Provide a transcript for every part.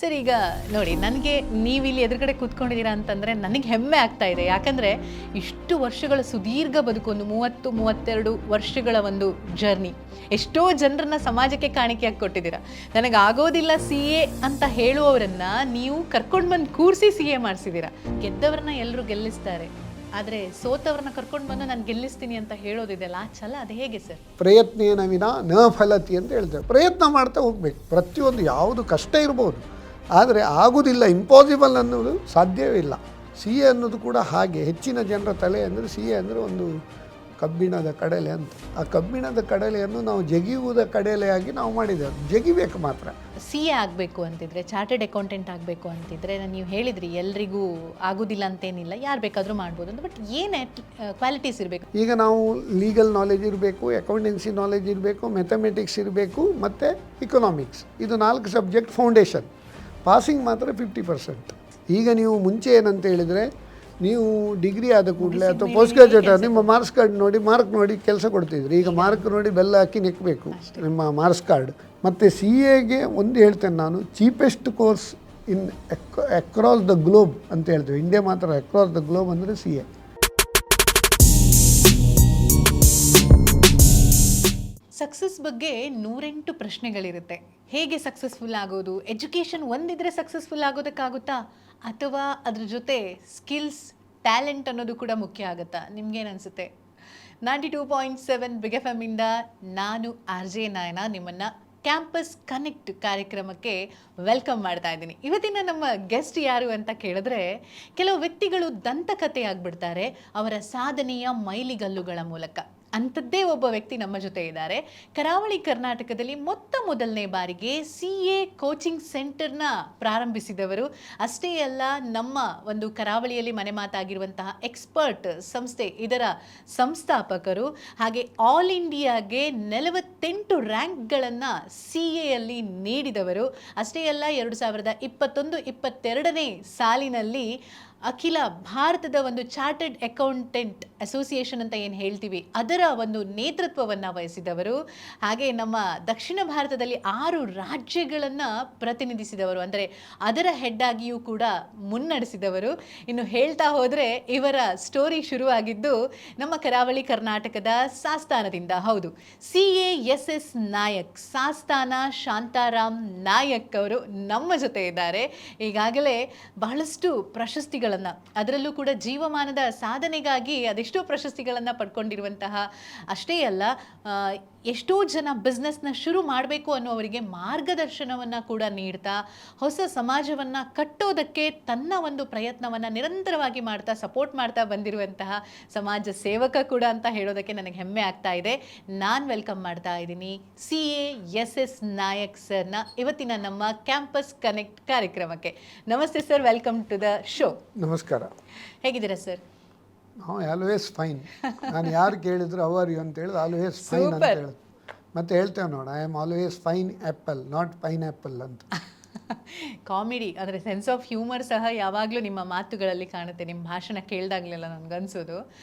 Sir ಈಗ ನೋಡಿ, ನನಗೆ ನೀವು ಇಲ್ಲಿ ಎದುರುಗಡೆ ಕೂತ್ಕೊಂಡಿದ್ದೀರಾ ಅಂತಂದರೆ ನನಗೆ ಹೆಮ್ಮೆ ಆಗ್ತಾ ಇದೆ. ಯಾಕಂದರೆ ಇಷ್ಟು ವರ್ಷಗಳ ಸುದೀರ್ಘ ಬದುಕು, ಒಂದು 30-32 ವರ್ಷಗಳ ಒಂದು ಜರ್ನಿ, ಎಷ್ಟೋ ಜನರನ್ನ ಸಮಾಜಕ್ಕೆ ಕಾಣಿಕೆಯಾಗಿ ಕೊಟ್ಟಿದ್ದೀರಾ. ನನಗಾಗೋದಿಲ್ಲ ಸಿ ಎ ಅಂತ ಹೇಳುವವರನ್ನ ನೀವು ಕರ್ಕೊಂಡು ಬಂದು ಕೂರಿಸಿ ಸಿ ಎ ಮಾಡಿಸಿದ್ದೀರಾ. ಗೆದ್ದವ್ರನ್ನ ಎಲ್ಲರೂ ಗೆಲ್ಲಿಸ್ತಾರೆ, ಆದರೆ ಸೋತವ್ರನ್ನ ಕರ್ಕೊಂಡು ಬಂದು ನಾನು ಗೆಲ್ಲಿಸ್ತೀನಿ ಅಂತ ಹೇಳೋದಿದೆಯಲ್ಲ, ಆ ಛಲ ಅದು ಹೇಗೆ ಸರ್? ಪ್ರಯತ್ನೇನ ವಿನ ನ ಫಲತಿ ಅಂತ ಹೇಳ್ತೇವೆ. ಪ್ರಯತ್ನ ಮಾಡ್ತಾ ಹೋಗ್ಬೇಕು. ಪ್ರತಿಯೊಂದು ಯಾವುದು ಕಷ್ಟ ಇರ್ಬೋದು, ಆದರೆ ಆಗೋದಿಲ್ಲ, ಇಂಪಾಸಿಬಲ್ ಅನ್ನೋದು ಸಾಧ್ಯವೇ ಇಲ್ಲ. ಸಿ ಎ ಅನ್ನೋದು ಕೂಡ ಹಾಗೆ. ಹೆಚ್ಚಿನ ಜನರ ತಲೆ ಅಂದರೆ ಸಿ ಎ ಅಂದರೆ ಒಂದು ಕಬ್ಬಿಣದ ಕಡಲೆ ಅಂತ. ಆ ಕಬ್ಬಿಣದ ಕಡಲೆಯನ್ನು ನಾವು ಜಗಿಯುವುದ ಕಡಲೆಯಾಗಿ ನಾವು ಮಾಡಿದ್ದೇವೆ. ಜಗಿಬೇಕು ಮಾತ್ರ. ಸಿ ಎ ಆಗಬೇಕು ಅಂತಿದ್ರೆ, ಚಾರ್ಟೆಡ್ ಅಕೌಂಟೆಂಟ್ ಆಗಬೇಕು ಅಂತಿದ್ರೆ, ನೀವು ಹೇಳಿದ್ರಿ ಎಲ್ರಿಗೂ ಆಗೋದಿಲ್ಲ ಅಂತೇನಿಲ್ಲ, ಯಾರು ಬೇಕಾದರೂ ಮಾಡ್ಬೋದು ಅಂತ. ಬಟ್ ಏನೇ ಕ್ವಾಲಿಟೀಸ್ ಇರಬೇಕು? ಈಗ ನಾವು ಲೀಗಲ್ ನಾಲೆಜ್ ಇರಬೇಕು, ಅಕೌಂಟೆನ್ಸಿ ನಾಲೆಜ್ ಇರಬೇಕು, ಮ್ಯಾಥಮೆಟಿಕ್ಸ್ ಇರಬೇಕು, ಮತ್ತು ಇಕನಾಮಿಕ್ಸ್. ಇದು 4 ಸಬ್ಜೆಕ್ಟ್ ಫೌಂಡೇಶನ್. ಪಾಸಿಂಗ್ ಮಾತ್ರ 50%. ಈಗ ನೀವು ಮುಂಚೆ ಏನಂತ ಹೇಳಿದರೆ, ನೀವು ಡಿಗ್ರಿ ಆದ ಕೂಡಲೇ ಅಥವಾ ಪೋಸ್ಟ್ ಗ್ರಾಜುಯೇಟ್ ನಿಮ್ಮ ಮಾರ್ಕ್ಸ್ ಕಾರ್ಡ್ ನೋಡಿ, ಮಾರ್ಕ್ ನೋಡಿ ಕೆಲಸ ಕೊಡ್ತಿದ್ರಿ. ಈಗ ಮಾರ್ಕ್ ನೋಡಿ ಬೆಲ್ಲ ಹಾಕಿ ನೆಕ್ಕಬೇಕು ನಿಮ್ಮ ಮಾರ್ಕ್ಸ್ ಕಾರ್ಡ್. ಮತ್ತು ಸಿ ಎಗೆ ಒಂದು ಹೇಳ್ತೇನೆ ನಾನು, cheapest course in across the globe ಅಂತ ಹೇಳ್ತೇವೆ. ಇಂಡಿಯಾ ಮಾತ್ರ, ಅಕ್ರಾಸ್ ದ ಗ್ಲೋಬ್ ಅಂದರೆ ಸಿ ಎ. ಸಕ್ಸಸ್ ಬಗ್ಗೆ 108 ಪ್ರಶ್ನೆಗಳಿರುತ್ತೆ. ಹೇಗೆ ಸಕ್ಸಸ್ಫುಲ್ ಆಗೋದು? ಎಜುಕೇಷನ್ ಒಂದಿದ್ರೆ ಸಕ್ಸಸ್ಫುಲ್ ಆಗೋದಕ್ಕಾಗುತ್ತಾ, ಅಥವಾ ಅದ್ರ ಜೊತೆ ಸ್ಕಿಲ್ಸ್, ಟ್ಯಾಲೆಂಟ್ ಅನ್ನೋದು ಕೂಡ ಮುಖ್ಯ ಆಗುತ್ತಾ? ನಿಮ್ಗೇನು ಅನಿಸುತ್ತೆ? 92.7 ಬಿಗ್ ಎಫ್ ಎಮ್ಮಿಂದ ನಾನು RJ ನಯನ ನಿಮ್ಮನ್ನು ಕ್ಯಾಂಪಸ್ ಕನೆಕ್ಟ್ ಕಾರ್ಯಕ್ರಮಕ್ಕೆ ವೆಲ್ಕಮ್ ಮಾಡ್ತಾ ಇದ್ದೀನಿ. ಇವತ್ತಿನ ನಮ್ಮ ಗೆಸ್ಟ್ ಯಾರು ಅಂತ ಕೇಳಿದ್ರೆ, ಕೆಲವು ವ್ಯಕ್ತಿಗಳು ದಂತಕಥೆ ಆಗಿಬಿಡ್ತಾರೆ ಅವರ ಸಾಧನೆಯ ಮೈಲಿಗಲ್ಲುಗಳ ಮೂಲಕ. ಅಂಥದ್ದೇ ಒಬ್ಬ ವ್ಯಕ್ತಿ ನಮ್ಮ ಜೊತೆ ಇದ್ದಾರೆ. ಕರಾವಳಿ ಕರ್ನಾಟಕದಲ್ಲಿ ಮೊದಲನೇ ಬಾರಿಗೆ ಸಿ ಎ ಕೋಚಿಂಗ್ ಸೆಂಟರ್ನ ಪ್ರಾರಂಭಿಸಿದವರು. ಅಷ್ಟೇ ಅಲ್ಲ, ನಮ್ಮ ಒಂದು ಕರಾವಳಿಯಲ್ಲಿ ಮನೆ ಮಾತಾಗಿರುವಂತಹ ಎಕ್ಸ್ಪರ್ಟ್ ಸಂಸ್ಥೆ, ಇದರ ಸಂಸ್ಥಾಪಕರು. ಹಾಗೆ ಆಲ್ ಇಂಡಿಯಾಗೆ 48 ರ್ಯಾಂಕ್ಗಳನ್ನು ಸಿ ಎಯಲ್ಲಿ ನೀಡಿದವರು. ಅಷ್ಟೇ ಅಲ್ಲ, 2021-22ನೇ ಸಾಲಿನಲ್ಲಿ ಅಖಿಲ ಭಾರತದ ಒಂದು ಚಾರ್ಟರ್ಡ್ ಅಕೌಂಟೆಂಟ್ ಅಸೋಸಿಯೇಷನ್ ಅಂತ ಏನು ಹೇಳ್ತೀವಿ, ಅದರ ಒಂದು ನೇತೃತ್ವವನ್ನು ವಹಿಸಿದವರು. ಹಾಗೆ ನಮ್ಮ ದಕ್ಷಿಣ ಭಾರತದಲ್ಲಿ 6 ರಾಜ್ಯಗಳನ್ನು ಪ್ರತಿನಿಧಿಸಿದವರು, ಅಂದರೆ ಅದರ ಹೆಡ್ ಆಗಿಯೂ ಕೂಡ ಮುನ್ನಡೆಸಿದವರು. ಇನ್ನು ಹೇಳ್ತಾ ಹೋದರೆ ಇವರ ಸ್ಟೋರಿ ಶುರುವಾಗಿದ್ದು ನಮ್ಮ ಕರಾವಳಿ ಕರ್ನಾಟಕದ ಸಾಸ್ತಾನದಿಂದ. ಹೌದು, CASS ನಾಯಕ್, ಸಾಸ್ತಾನ ಶಾಂತಾರಾಮ್ ನಾಯಕ್ ಅವರು ನಮ್ಮ ಜೊತೆ ಇದ್ದಾರೆ. ಈಗಾಗಲೇ ಬಹಳಷ್ಟು ಪ್ರಶಸ್ತಿಗಳನ್ನು, ಅದರಲ್ಲೂ ಕೂಡ ಜೀವಮಾನದ ಸಾಧನೆಗಾಗಿ ಅದೆಷ್ಟೋ ಪ್ರಶಸ್ತಿಗಳನ್ನು ಪಡ್ಕೊಂಡಿರುವಂತಹ, ಅಷ್ಟೇ ಅಲ್ಲ, ಎಷ್ಟೋ ಜನ ಬಿಸ್ನೆಸ್ನ ಶುರು ಮಾಡಬೇಕು ಅನ್ನೋವರಿಗೆ ಮಾರ್ಗದರ್ಶನವನ್ನು ಕೂಡ ನೀಡ್ತಾ, ಹೊಸ ಸಮಾಜವನ್ನು ಕಟ್ಟೋದಕ್ಕೆ ತನ್ನ ಒಂದು ಪ್ರಯತ್ನವನ್ನು ನಿರಂತರವಾಗಿ ಮಾಡ್ತಾ, ಸಪೋರ್ಟ್ ಮಾಡ್ತಾ ಬಂದಿರುವಂತಹ ಸಮಾಜ ಸೇವಕ ಕೂಡ ಅಂತ ಹೇಳೋದಕ್ಕೆ ನನಗೆ ಹೆಮ್ಮೆ ಆಗ್ತಾ ಇದೆ. ನಾನು ವೆಲ್ಕಮ್ ಮಾಡ್ತಾ ಇದ್ದೀನಿ CASS ನಾಯಕ್ ಸರ್ನ ಇವತ್ತಿನ ನಮ್ಮ ಕ್ಯಾಂಪಸ್ ಕನೆಕ್ಟ್ ಕಾರ್ಯಕ್ರಮಕ್ಕೆ. ನಮಸ್ತೆ sir, welcome to the show. ನಮಸ್ಕಾರ. ಹೇಗಿದ್ದೀರಾ ಸರ್? Always fine. ನಾನು ಯಾರು ಕೇಳಿದ್ರು ಹೌ ಆರ್ ಯು ಅಂತ ಹೇಳಿದ್ರು ಆಲ್ವೇಸ್ ಫೈನ್ ಅಂತ ಹೇಳೋದು. ಮತ್ತೆ ಹೇಳ್ತೇವೆ ನೋಡ, I am always fine apple, not pine apple ಅಂತ. ಕಾಮಿಡಿ ಅಂದರೆ ಸೆನ್ಸ್ ಆಫ್ ಹ್ಯೂಮರ್ ಸಹ ಯಾವಾಗಲೂ ನಿಮ್ಮ ಮಾತುಗಳಲ್ಲಿ ಕಾಣುತ್ತೆ, ನಿಮ್ಮ ಭಾಷಣ ಕೇಳಿದಾಗಲೆಲ್ಲ ನನಗನ್ಸೋದು.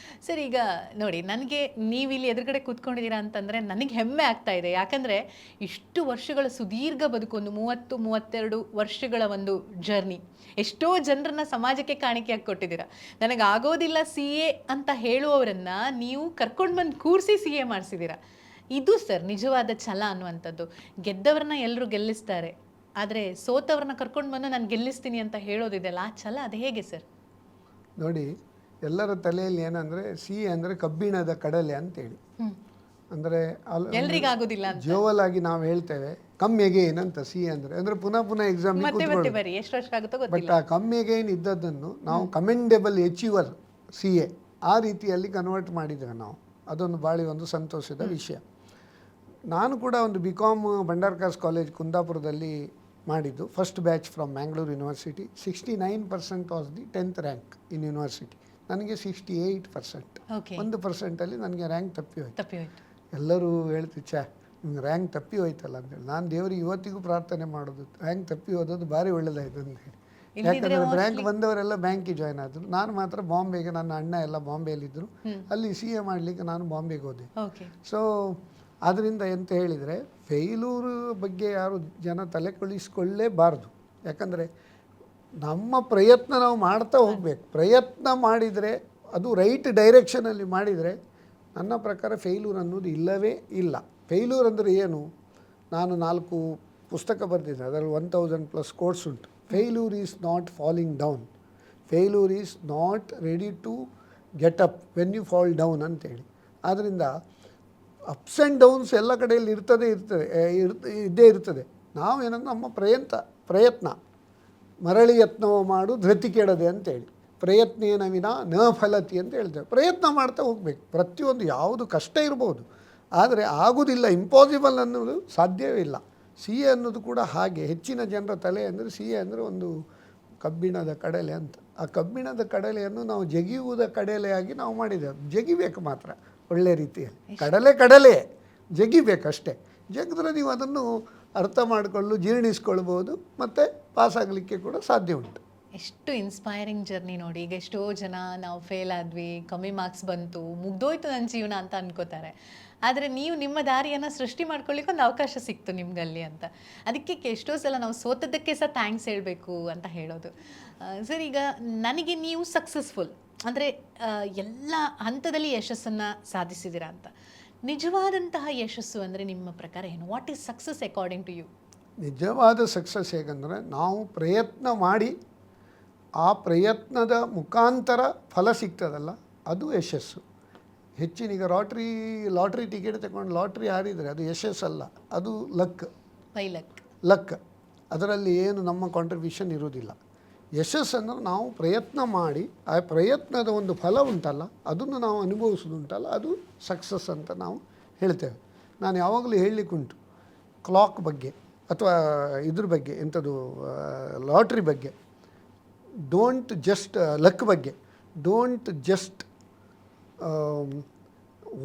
ಸರ್ ಈಗ ನೋಡಿ, ನನಗೆ ನೀವು ಇಲ್ಲಿ ಎದುರುಗಡೆ ಕೂತ್ಕೊಂಡಿದ್ದೀರಾ ಅಂತಂದರೆ ನನಗೆ ಹೆಮ್ಮೆ ಆಗ್ತಾ ಇದೆ. ಯಾಕಂದರೆ ಇಷ್ಟು ವರ್ಷಗಳ ಸುದೀರ್ಘ ಬದುಕು, ಒಂದು 30-32 ವರ್ಷಗಳ ಒಂದು ಜರ್ನಿ, ಎಷ್ಟೋ ಜನರನ್ನ ಸಮಾಜಕ್ಕೆ ಕಾಣಿಕೆಯಾಗಿ ಕೊಟ್ಟಿದ್ದೀರಾ. ನನಗಾಗೋದಿಲ್ಲ ಸಿ ಎ ಅಂತ ಹೇಳುವವರನ್ನ ನೀವು ಕರ್ಕೊಂಡು ಬಂದು ಕೂರಿಸಿ ಸಿ ಎ ಮಾಡಿಸಿದ್ದೀರಾ. ಇದು ಸರ್ ನಿಜವಾದ ಛಲ ಅನ್ನುವಂಥದ್ದು. ಗೆದ್ದವ್ರನ್ನ ಎಲ್ಲರೂ ಗೆಲ್ಲಿಸ್ತಾರೆ, ಆದರೆ ಸೋತವ್ರನ್ನ ಕರ್ಕೊಂಡು ಬಂದು ನಾನು ಗೆಲ್ಲಿಸ್ತೀನಿ ಅಂತ ಹೇಳೋದಿದೆಯಲ್ಲ, ಆ ಛಲ ಅದು ಹೇಗೆ ಸರ್? ನೋಡಿ, ಎಲ್ಲರ ತಲೆಯಲ್ಲಿ ಏನಂದರೆ ಸಿ ಅಂದರೆ ಕಬ್ಬಿಣದ ಕಡಲೆ ಅಂತೇಳಿ, ಅಂದರೆ ಎಲ್ರಿಗಾಗೋದಿಲ್ಲ ಅಂತ ಜೋವಲ್ ಆಗಿ ನಾವು ಹೇಳ್ತೇವೆ. ಕಮ್ ಎಗೇನ್ ಅಂತ ಸಿ ಅಂದರೆ ಪುನಃ ಎಕ್ಸಾಮ್. ಎಷ್ಟು ವರ್ಷ ಆಗುತ್ತೋ ಬಟ್ ಗೊತ್ತಿಲ್ಲ. ಆ ಕಮ್ ಎಗೇನ್ ಇದ್ದದ್ದನ್ನು ನಾವು ಕಮೆಂಡೆಬಲ್ ಅಚೀವರ್ ಸಿ ಎ ಆ ರೀತಿಯಲ್ಲಿ ಕನ್ವರ್ಟ್ ಮಾಡಿದ್ದೇವೆ ನಾವು. ಅದೊಂದು ಭಾಳ ಒಂದು ಸಂತೋಷದ ವಿಷಯ. ನಾನು ಕೂಡ ಒಂದು BCom ಭಂಡಾರ್ಕಾಸ್ ಕಾಲೇಜ್ ಕುಂದಾಪುರದಲ್ಲಿ ಮಾಡಿದ್ದು, first batch from Mangalore university. 69% was the 10th rank in university. ನನಗೆ 68%. 1%ಅಲ್ಲಿ ನನಗೆ ರ್ಯಾಂಕ್ ತಪ್ಪಿ ಹೋಯ್ತು. ಎಲ್ಲರೂ ಹೇಳ್ತಿದ್ದೆ, ನಿಮ್ಗೆ ರ್ಯಾಂಕ್ ತಪ್ಪಿ ಹೋಯ್ತಲ್ಲ ಅಂತೇಳಿ. ನಾನು ದೇವರಿಗೆ ಇವತ್ತಿಗೂ ಪ್ರಾರ್ಥನೆ ಮಾಡೋದು, ರ್ಯಾಂಕ್ ತಪ್ಪಿ ಹೋದದ್ದು ಭಾರಿ ಒಳ್ಳೆಯದಾಯಿತು ಅಂತ ಹೇಳಿ. ಯಾಕಂದರೆ ರ್ಯಾಂಕ್ ಬಂದವರೆಲ್ಲ ಬ್ಯಾಂಕಿಗೆ ಜಾಯ್ನ್ ಆದರು, ನಾನು ಮಾತ್ರ ಬಾಂಬೆಗೆ, ನನ್ನ ಅಣ್ಣ ಎಲ್ಲ ಬಾಂಬೆಯಲ್ಲಿದ್ದರು, ಅಲ್ಲಿ CA ಮಾಡಲಿಕ್ಕೆ ನಾನು ಬಾಂಬೆಗೆ ಹೋದೆ. ಸೊ ಆದ್ದರಿಂದ ಎಂತ ಹೇಳಿದರೆ, ಫೇಲ್ಯೂರು ಬಗ್ಗೆ ಯಾರು ಜನ ತಲೆ ಕೆಡಿಸ್ಕೊಳ್ಳೇಬಾರ್ದು. ಯಾಕಂದರೆ ನಮ್ಮ ಪ್ರಯತ್ನ ನಾವು ಮಾಡ್ತಾ ಹೋಗಬೇಕು. ಪ್ರಯತ್ನ ಮಾಡಿದರೆ ಅದು ರೈಟ್ ಡೈರೆಕ್ಷನಲ್ಲಿ ಮಾಡಿದರೆ ನನ್ನ ಪ್ರಕಾರ ಫೇಲ್ಯೂರ್ ಅನ್ನೋದು ಇಲ್ಲವೇ ಇಲ್ಲ. ಫೇಲ್ಯೂರ್ ಅಂದರೆ ಏನು? ನಾನು 4 ಪುಸ್ತಕ ಬರೆದಿದ್ದೆ, ಅದರಲ್ಲಿ 1000+ ಕೋರ್ಸ್ ಉಂಟು. Failure is not falling down, failure is not ready to get up when you fall down ಅಂತೇಳಿ. ಆದ್ದರಿಂದ ಅಪ್ಸ್ ಆ್ಯಂಡ್ ಡೌನ್ಸ್ ಎಲ್ಲ ಕಡೆಯಲ್ಲಿ ಇದ್ದೇ ಇರ್ತದೆ. ನಾವೇನಂದ್ರೆ ನಮ್ಮ ಪ್ರಯತ್ನ ಮರಳಿ ಯತ್ನವ ಮಾಡು ಧೃತಿ ಕೆಡದೆ ಅಂತೇಳಿ, ಪ್ರಯತ್ನೇನ ವಿನ ನ ಫಲತಿ ಅಂತ ಹೇಳ್ತೇವೆ. ಪ್ರಯತ್ನ ಮಾಡ್ತಾ ಹೋಗಬೇಕು. ಪ್ರತಿಯೊಂದು ಯಾವುದು ಕಷ್ಟ ಇರ್ಬೋದು, ಆದರೆ ಆಗೋದಿಲ್ಲ, ಇಂಪಾಸಿಬಲ್ ಅನ್ನೋದು ಸಾಧ್ಯವೇ ಇಲ್ಲ. ಸಿ ಎ ಅನ್ನೋದು ಕೂಡ ಹಾಗೆ. ಹೆಚ್ಚಿನ ಜನರ ತಲೆ ಅಂದರೆ ಸಿ ಎ ಅಂದರೆ ಒಂದು ಕಬ್ಬಿಣದ ಕಡಲೆ ಅಂತ. ಆ ಕಬ್ಬಿಣದ ಕಡಲೆಯನ್ನು ನಾವು ಜಗಿಯುವುದ ಕಡಲೆಯಾಗಿ ನಾವು ಮಾಡಿದ್ದೇವೆ. ಜಗಿಬೇಕು ಮಾತ್ರ ಒಳ್ಳೆ ರೀತಿಯಲ್ಲಿ. ಕಡಲೆ ಜಗಿಬೇಕಷ್ಟೇ. ಜಗಿದ್ರೆ ನೀವು ಅದನ್ನು ಅರ್ಥ ಮಾಡಿಕೊಳ್ಳು, ಜೀರ್ಣಿಸ್ಕೊಳ್ಬೋದು, ಮತ್ತು ಪಾಸಾಗಲಿಕ್ಕೆ ಕೂಡ ಸಾಧ್ಯ ಉಂಟು. ಎಷ್ಟು ಇನ್ಸ್ಪೈರಿಂಗ್ ಜರ್ನಿ ನೋಡಿ. ಈಗ ಎಷ್ಟೋ ಜನ ನಾವು ಫೇಲ್ ಆದ್ವಿ, ಕಮ್ಮಿ ಮಾರ್ಕ್ಸ್ ಬಂತು, ಮುಗ್ದೋಯ್ತು ನನ್ನ ಜೀವನ ಅಂತ ಅನ್ಕೋತಾರೆ. ಆದರೆ ನೀವು ನಿಮ್ಮ ದಾರಿಯನ್ನು ಸೃಷ್ಟಿ ಮಾಡ್ಕೊಳ್ಳಿಕ್ಕೆ ಒಂದು ಅವಕಾಶ ಸಿಕ್ತು ನಿಮ್ಗಲ್ಲಿ ಅಂತ. ಅದಕ್ಕೆ ಎಷ್ಟೋ ಸಲ ನಾವು ಸೋತದ್ದಕ್ಕೆ ಸಹ ಥ್ಯಾಂಕ್ಸ್ ಹೇಳಬೇಕು ಅಂತ ಹೇಳೋದು. ಸರ್, ಈಗ ನನಗೆ ನೀವು ಸಕ್ಸಸ್ಫುಲ್ ಅಂದರೆ ಎಲ್ಲ ಹಂತದಲ್ಲಿ ಯಶಸ್ಸನ್ನು ಸಾಧಿಸಿದ್ದೀರಾ ಅಂತ. ನಿಜವಾದಂತಹ ಯಶಸ್ಸು ಅಂದರೆ ನಿಮ್ಮ ಪ್ರಕಾರ ಏನು? What is success according to you? ನಿಜವಾದ ಸಕ್ಸಸ್ ಹೇಗೆಂದರೆ ನಾವು ಪ್ರಯತ್ನ ಮಾಡಿ ಆ ಪ್ರಯತ್ನದ ಮುಖಾಂತರ ಫಲ ಸಿಗ್ತದಲ್ಲ, ಅದು ಯಶಸ್ಸು. ಹೆಚ್ಚಿನೀಗ ಲಾಟ್ರಿ ಟಿಕೆಟ್ ತಗೊಂಡು ಲಾಟ್ರಿ ಹಾರಿದರೆ ಅದು ಯಶಸ್ಸಲ್ಲ, ಅದು ಲಕ್. ಅದರಲ್ಲಿ ಏನು ನಮ್ಮ ಕಾಂಟ್ರಿಬ್ಯೂಷನ್ ಇರೋದಿಲ್ಲ. ಯಶಸ್ಸನ್ನು ನಾವು ಪ್ರಯತ್ನ ಮಾಡಿ ಆ ಪ್ರಯತ್ನದ ಒಂದು ಫಲ ಉಂಟಲ್ಲ, ಅದನ್ನು ನಾವು ಅನುಭವಿಸೋದುಂಟಲ್ಲ, ಅದು ಸಕ್ಸಸ್ ಅಂತ ನಾವು ಹೇಳ್ತೇವೆ. ನಾನು ಯಾವಾಗಲೂ ಹೇಳಲಿಕ್ಕುಂಟು ಕ್ಲಾಕ್ ಬಗ್ಗೆ ಅಥವಾ ಇದ್ರ ಬಗ್ಗೆ, ಎಂಥದ್ದು ಲಾಟ್ರಿ ಬಗ್ಗೆ, ಡೋಂಟ್ ಜಸ್ಟ್ ಲಕ್ ಬಗ್ಗೆ, don't just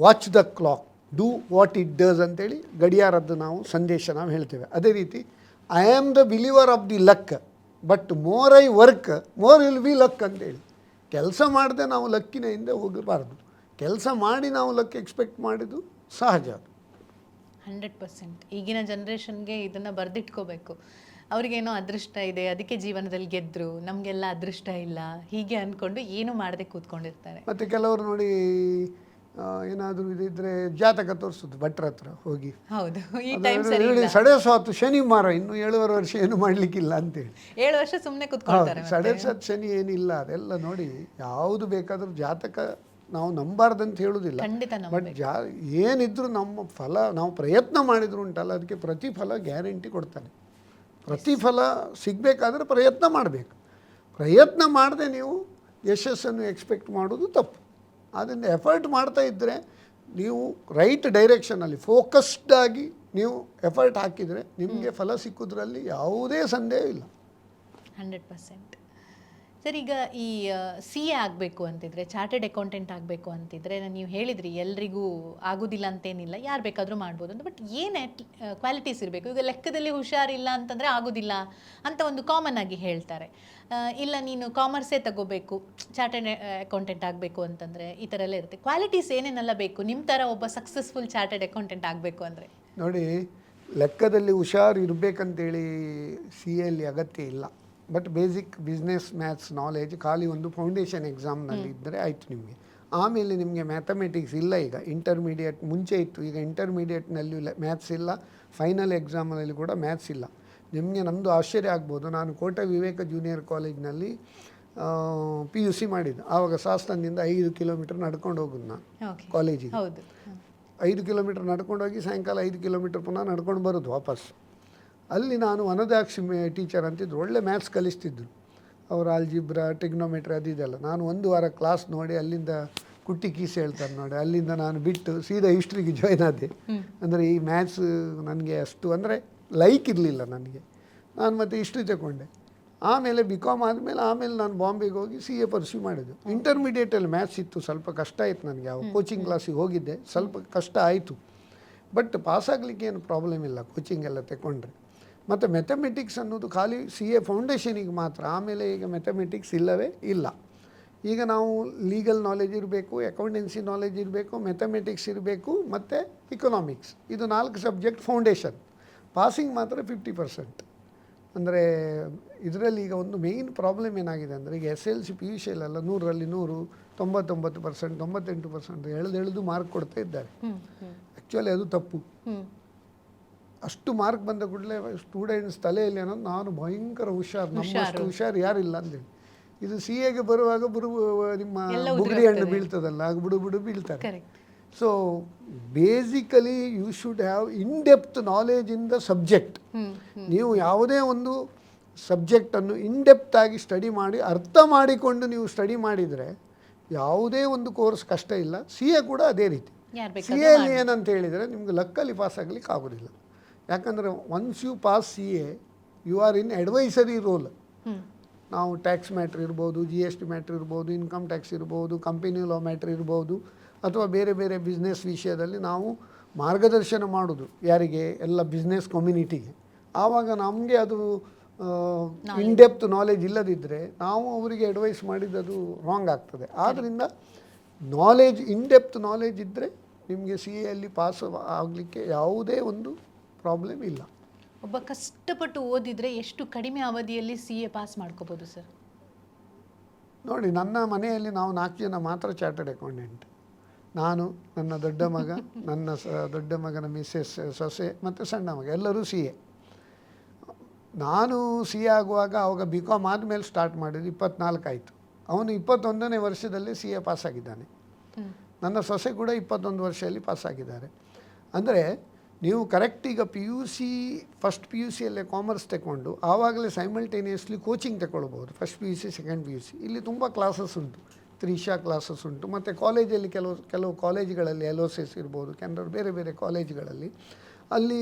watch the clock, do what it does ಅಂತೇಳಿ ಗಡಿಯಾರದ್ದು ನಾವು ಸಂದೇಶ ನಾವು ಹೇಳ್ತೇವೆ. ಅದೇ ರೀತಿ I am the believer of the luck, but more I work more will be luck ಅಂತೇಳಿ. ಕೆಲಸ ಮಾಡದೆ ನಾವು ಲಕ್ಕಿನ ಹಿಂದೆ ಹೋಗಬಾರ್ದು. ಕೆಲಸ ಮಾಡಿ ನಾವು ಲಕ್ ಎಕ್ಸ್ಪೆಕ್ಟ್ ಮಾಡಿದ್ದು ಸಹಜ. 100%. ಈಗಿನ ಜನ್ರೇಷನ್ಗೆ ಇದನ್ನು ಬರೆದಿಟ್ಕೋಬೇಕು. ಅವ್ರಿಗೇನೋ ಅದೃಷ್ಟ ಇದೆ, ಅದಕ್ಕೆ ಜೀವನದಲ್ಲಿ ಗೆದ್ದರು, ನಮಗೆಲ್ಲ ಅದೃಷ್ಟ ಇಲ್ಲ, ಹೀಗೆ ಅಂದ್ಕೊಂಡು ಏನು ಮಾಡದೆ ಕೂತ್ಕೊಂಡಿರ್ತಾರೆ. ಮತ್ತು ಕೆಲವರು ನೋಡಿ ಏನಾದರೂ ಇದಿದ್ರೆ ಜಾತಕ ತೋರಿಸೋದು ಭಟ್ರ ಹತ್ರ ಹೋಗಿ, ಹೌದು, ಈ ಟೈಮ್ ಸಡೆ ಸಾತು ಶನಿ ಮಾರ, ಇನ್ನು 7 ವರ್ಷ ಏನು ಮಾಡಲಿಕ್ಕಿಲ್ಲ ಅಂತೇಳಿ 7 ವರ್ಷ ಸುಮ್ಮನೆ ಕೂತ್ಕೊಳ್ತಾರೆ. ಸಡೆ ಸಾತ್ ಶನಿ ಏನಿಲ್ಲ, ಅದೆಲ್ಲ ನೋಡಿ ಯಾವುದು ಬೇಕಾದರೂ ಜಾತಕ ನಾವು ನಂಬಾರ್ದಂತ ಹೇಳೋದಿಲ್ಲ. ಬಟ್ ಏನಿದ್ರು ನಮ್ಮ ಫಲ ನಾವು ಪ್ರಯತ್ನ ಮಾಡಿದ್ರು ಉಂಟಲ್ಲ, ಅದಕ್ಕೆ ಪ್ರತಿಫಲ ಗ್ಯಾರಂಟಿ ಕೊಡ್ತಾನೆ. ಪ್ರತಿಫಲ ಸಿಗಬೇಕಾದ್ರೆ ಪ್ರಯತ್ನ ಮಾಡಬೇಕು. ಪ್ರಯತ್ನ ಮಾಡದೆ ನೀವು ಯಶಸ್ಸನ್ನು ಎಕ್ಸ್ಪೆಕ್ಟ್ ಮಾಡೋದು ತಪ್ಪು. ಆದ್ದರಿಂದ ಎಫರ್ಟ್ ಮಾಡ್ತಾ ಇದ್ದರೆ ನೀವು ರೈಟ್ ಡೈರೆಕ್ಷನಲ್ಲಿ ಫೋಕಸ್ಡಾಗಿ ನೀವು ಎಫರ್ಟ್ ಹಾಕಿದರೆ ನಿಮಗೆ ಫಲ ಸಿಕ್ಕುವುದರಲ್ಲಿ ಯಾವುದೇ ಸಂದೇಹ ಇಲ್ಲ. 100%. ಸರ್, ಈಗ ಈ ಸಿ ಎ ಆಗಬೇಕು ಅಂತಿದ್ರೆ, ಚಾರ್ಟೆಡ್ ಅಕೌಂಟೆಂಟ್ ಆಗಬೇಕು ಅಂತಿದ್ರೆ, ನೀವು ಹೇಳಿದ್ರಿ ಎಲ್ರಿಗೂ ಆಗೋದಿಲ್ಲ ಅಂತೇನಿಲ್ಲ, ಯಾರು ಬೇಕಾದರೂ ಮಾಡ್ಬೋದು ಅಂತ. ಬಟ್ ಏನು ಕ್ವಾಲಿಟೀಸ್ ಇರಬೇಕು? ಈಗ ಲೆಕ್ಕದಲ್ಲಿ ಹುಷಾರಿಲ್ಲ ಅಂತಂದರೆ ಆಗೋದಿಲ್ಲ ಅಂತ ಒಂದು ಕಾಮನ್ ಆಗಿ ಹೇಳ್ತಾರೆ. ಇಲ್ಲ ನೀನು ಕಾಮರ್ಸೇ ತಗೋಬೇಕು, ಚಾರ್ಟೆಡ್ ಅಕೌಂಟೆಂಟ್ ಆಗಬೇಕು ಅಂತಂದರೆ ಈ ಥರ ಎಲ್ಲ ಇರುತ್ತೆ. ಕ್ವಾಲಿಟೀಸ್ ಏನೇನೆಲ್ಲ ಬೇಕು ನಿಮ್ಮ ಥರ ಒಬ್ಬ ಸಕ್ಸಸ್ಫುಲ್ ಚಾರ್ಟೆಡ್ ಅಕೌಂಟೆಂಟ್ ಆಗಬೇಕು ಅಂದರೆ? ನೋಡಿ, ಲೆಕ್ಕದಲ್ಲಿ ಹುಷಾರು ಇರಬೇಕಂತೇಳಿ ಸಿ ಎಲ್ಲಿ ಅಗತ್ಯ ಇಲ್ಲ. But basic business maths knowledge ಖಾಲಿ ಒಂದು ಫೌಂಡೇಶನ್ ಎಕ್ಸಾಮ್ನಲ್ಲಿ ಇದ್ದರೆ ಆಯಿತು ನಿಮಗೆ. ಆಮೇಲೆ ನಿಮಗೆ ಮ್ಯಾಥಮೆಟಿಕ್ಸ್ ಇಲ್ಲ. ಈಗ ಇಂಟರ್ಮೀಡಿಯೇಟ್ ಮುಂಚೆ ಇತ್ತು, ಈಗ ಇಂಟರ್ಮೀಡಿಯೇಟ್ನಲ್ಲಿ ಮ್ಯಾಥ್ಸ್ ಇಲ್ಲ, ಫೈನಲ್ ಎಕ್ಸಾಮಲ್ಲಿ ಕೂಡ ಮ್ಯಾಥ್ಸ್ ಇಲ್ಲ. ನಿಮಗೆ ನಮ್ಮದು ಆಶ್ಚರ್ಯ ಆಗ್ಬೋದು, ನಾನು ಕೋಟೆ ವಿವೇಕ ಜೂನಿಯರ್ ಕಾಲೇಜ್ನಲ್ಲಿ PUC ಮಾಡಿದ್ದು. ಆವಾಗ ಸಾಸ್ತಾನಿಂದ 5 ಕಿಲೋಮೀಟರ್ ನಡ್ಕೊಂಡು ಹೋಗೋದು ನಾನು ಕಾಲೇಜಿಗೆ. 5 ಕಿಲೋಮೀಟರ್ ನಡ್ಕೊಂಡೋಗಿ ಸಾಯಂಕಾಲ 5 ಕಿಲೋಮೀಟರ್ ಪುನಃ ನಡ್ಕೊಂಡು ಬರೋದು ವಾಪಸ್. ಅಲ್ಲಿ ನಾನು ವನದಾಕ್ಷಿ ಟೀಚರ್ ಅಂತಿದ್ರು, ಒಳ್ಳೆ ಮ್ಯಾಥ್ಸ್ ಕಲಿಸ್ತಿದ್ರು ಅವರು, ಆಲ್ಜಿಬ್ರಾ, ಟ್ರಿಗ್ನೋಮೆಟ್ರಿ ಅದಿದೆಲ್ಲ. ನಾನು 1 ವಾರ ಕ್ಲಾಸ್ ನೋಡಿ ಅಲ್ಲಿಂದ ಕುಟ್ಟಿ ಕೀಸ್ ಹೇಳ್ತಾರೆ ನೋಡಿ, ಅಲ್ಲಿಂದ ನಾನು ಬಿಟ್ಟು ಸೀದಾ ಹಿಸ್ಟ್ರಿಗೆ ಜಾಯ್ನ್ ಆದೆ. ಅಂದರೆ ಈ ಮ್ಯಾಥ್ಸ್ ನನಗೆ ಅಷ್ಟು ಅಂದರೆ ಲೈಕ್ ಇರಲಿಲ್ಲ ನನಗೆ. ನಾನು ಮತ್ತು ಹಿಸ್ಟ್ರಿ ತಗೊಂಡೆ. ಆಮೇಲೆ BCom ಆಮೇಲೆ ನಾನು ಬಾಂಬೆಗೆ ಹೋಗಿ CA ಪರ್ಸ್ಯೂ ಮಾಡಿದ್ದು. ಇಂಟರ್ಮೀಡಿಯೇಟಲ್ಲಿ ಮ್ಯಾಥ್ಸ್ ಇತ್ತು, ಸ್ವಲ್ಪ ಕಷ್ಟ ಆಯಿತು ನನಗೆ. ಯಾವ ಕೋಚಿಂಗ್ ಕ್ಲಾಸಿಗೆ ಹೋಗಿದ್ದೆ, ಸ್ವಲ್ಪ ಕಷ್ಟ ಆಯಿತು. ಬಟ್ ಪಾಸಾಗಲಿಕ್ಕೆ ಏನು ಪ್ರಾಬ್ಲಮ್ ಇಲ್ಲ ಕೋಚಿಂಗ್ ಎಲ್ಲ ತಗೊಂಡ್ರೆ. ಮತ್ತು ಮೆಥಮೆಟಿಕ್ಸ್ ಅನ್ನೋದು ಖಾಲಿ CA ಫೌಂಡೇಶನಿಗೆ ಮಾತ್ರ, ಆಮೇಲೆ ಈಗ ಮೆಥಮೆಟಿಕ್ಸ್ ಇಲ್ಲವೇ ಇಲ್ಲ. ಈಗ ನಾವು ಲೀಗಲ್ ನಾಲೆಜ್ ಇರಬೇಕು, ಅಕೌಂಟೆನ್ಸಿ ನಾಲೆಜ್ ಇರಬೇಕು, ಮೆಥಮೆಟಿಕ್ಸ್ ಇರಬೇಕು, ಮತ್ತು ಇಕನಾಮಿಕ್ಸ್. ಇದು 4 ಸಬ್ಜೆಕ್ಟ್ ಫೌಂಡೇಶನ್. ಪಾಸಿಂಗ್ ಮಾತ್ರ 50%. ಅಂದರೆ ಇದರಲ್ಲಿ ಈಗ ಒಂದು ಮೇಯ್ನ್ ಪ್ರಾಬ್ಲಮ್ ಏನಾಗಿದೆ ಅಂದರೆ ಈಗ SLC PUC ಅಲ್ಲೆಲ್ಲ 100ರಲ್ಲಿ 100 99%, 98% ಎಳೆದು ಮಾರ್ಕ್ ಕೊಡ್ತಾ ಇದ್ದಾರೆ. ಆ್ಯಕ್ಚುಲಿ ಅದು ತಪ್ಪು. ಅಷ್ಟು ಮಾರ್ಕ್ ಬಂದ ಕೂಡಲೇ ಸ್ಟೂಡೆಂಟ್ಸ್ ತಲೆಯಲ್ಲಿ ಅನ್ನೋದು ನಾನು ಭಯಂಕರ ಹುಷಾರು, ನಮ್ಮಷ್ಟು ಹುಷಾರು ಯಾರಿಲ್ಲ ಅಂದೇಳಿ. ಇದು CAಗೆ ಬರುವಾಗ ನಿಮ್ಮ ಬುಗುಡಿ ಹಣ್ಣು ಬೀಳ್ತದಲ್ಲ, ಆಗ ಬುಡು ಬೀಳ್ತಾರೆ. So basically you should have in depth knowledge in the subject. ನೀವು ಯಾವುದೇ ಒಂದು ಸಬ್ಜೆಕ್ಟನ್ನು ಇನ್ಡೆಪ್ತ್ ಆಗಿ ಸ್ಟಡಿ ಮಾಡಿ ಅರ್ಥ ಮಾಡಿಕೊಂಡು ನೀವು ಸ್ಟಡಿ ಮಾಡಿದರೆ ಯಾವುದೇ ಒಂದು ಕೋರ್ಸ್ ಕಷ್ಟ ಇಲ್ಲ. CA ಕೂಡ ಅದೇ ರೀತಿ. CAಯಲ್ಲಿ ಏನಂತ ಹೇಳಿದರೆ ನಿಮ್ಗೆ ಲಕ್ಕಲ್ಲಿ ಪಾಸ್ ಆಗಲಿಕ್ಕೆ ಆಗೋದಿಲ್ಲ. ಯಾಕಂದರೆ once you pass CA you are in advisory role. ನಾವು ಟ್ಯಾಕ್ಸ್ ಮ್ಯಾಟ್ರ್ ಇರ್ಬೋದು, GST ಮ್ಯಾಟ್ರ್ ಇರ್ಬೋದು, ಇನ್ಕಮ್ ಟ್ಯಾಕ್ಸ್ ಇರ್ಬೋದು, ಕಂಪನಿ ಲಾ ಮ್ಯಾಟ್ರ್ ಇರ್ಬೋದು, ಅಥವಾ ಬೇರೆ ಬೇರೆ ಬಿಸ್ನೆಸ್ ವಿಷಯದಲ್ಲಿ ನಾವು ಮಾರ್ಗದರ್ಶನ ಮಾಡೋದು ಯಾರಿಗೆ, ಎಲ್ಲ ಬಿಸ್ನೆಸ್ ಕಮ್ಯುನಿಟಿಗೆ. ಆವಾಗ ನಮಗೆ ಅದು ಇನ್ಡೆಪ್ತ್ ನಾಲೆಜ್ ಇಲ್ಲದಿದ್ದರೆ ನಾವು ಅವರಿಗೆ ಅಡ್ವೈಸ್ ಮಾಡಿದ್ದು ರಾಂಗ್ ಆಗ್ತದೆ. ಆದ್ದರಿಂದ ನಾಲೆಜ್, ಇನ್ಡೆಪ್ತ್ ನಾಲೆಜ್ ಇದ್ದರೆ ನಿಮಗೆ CAಯಲ್ಲಿ ಪಾಸ್ ಆಗಲಿಕ್ಕೆ ಯಾವುದೇ ಒಂದು ಪ್ರಾಬ್ಲಮ್ ಇಲ್ಲ. ಒಬ್ಬ ಕಷ್ಟಪಟ್ಟು ಓದಿದರೆ ಎಷ್ಟು ಕಡಿಮೆ ಅವಧಿಯಲ್ಲಿ CA ಪಾಸ್ ಮಾಡ್ಕೋಬೋದು ಸರ್? ನೋಡಿ, ನನ್ನ ಮನೆಯಲ್ಲಿ ನಾವು 4 ಜನ ಮಾತ್ರ ಚಾರ್ಟರ್ಡ್ ಅಕೌಂಟೆಂಟ್. ನಾನು, ನನ್ನ ದೊಡ್ಡ ಮಗ, ನನ್ನ ದೊಡ್ಡ ಮಗನ ಮಿಸ್ಸೆಸ್, ಸೊಸೆ ಮತ್ತು ಸಣ್ಣ ಮಗ, ಎಲ್ಲರೂ CA. ನಾನು CA ಆಗುವಾಗ ಅವಾಗ BCom ಆದಮೇಲೆ ಸ್ಟಾರ್ಟ್ ಮಾಡಿದ್ದು, 24 ಆಯಿತು. ಅವನು 21ನೇ ವರ್ಷದಲ್ಲಿ CA ಪಾಸಾಗಿದ್ದಾನೆ. ನನ್ನ ಸೊಸೆ ಕೂಡ 21 ವರ್ಷದಲ್ಲಿ ಪಾಸಾಗಿದ್ದಾರೆ. ಅಂದರೆ ನೀವು ಕರೆಕ್ಟ್ ಈಗ PUC ಫಸ್ಟ್ PUCಯಲ್ಲೇ ಕಾಮರ್ಸ್ ತಗೊಂಡು ಆವಾಗಲೇ ಸೈಮಲ್ಟೇನಿಯಸ್ಲಿ ಕೋಚಿಂಗ್ ತಗೊಳ್ಬೋದು. ಫಸ್ಟ್ PUC, ಸೆಕೆಂಡ್ PUC ಇಲ್ಲಿ ತುಂಬ ಕ್ಲಾಸಸ್ ಉಂಟು, ತ್ರಿಷಾ ಕ್ಲಾಸಸ್ ಉಂಟು. ಮತ್ತು ಕಾಲೇಜಲ್ಲಿ ಕೆಲವು ಕಾಲೇಜ್ಗಳಲ್ಲಿ LOCS ಇರ್ಬೋದು, ಕೆನರಾ ಬೇರೆ ಬೇರೆ ಕಾಲೇಜ್ಗಳಲ್ಲಿ ಅಲ್ಲಿ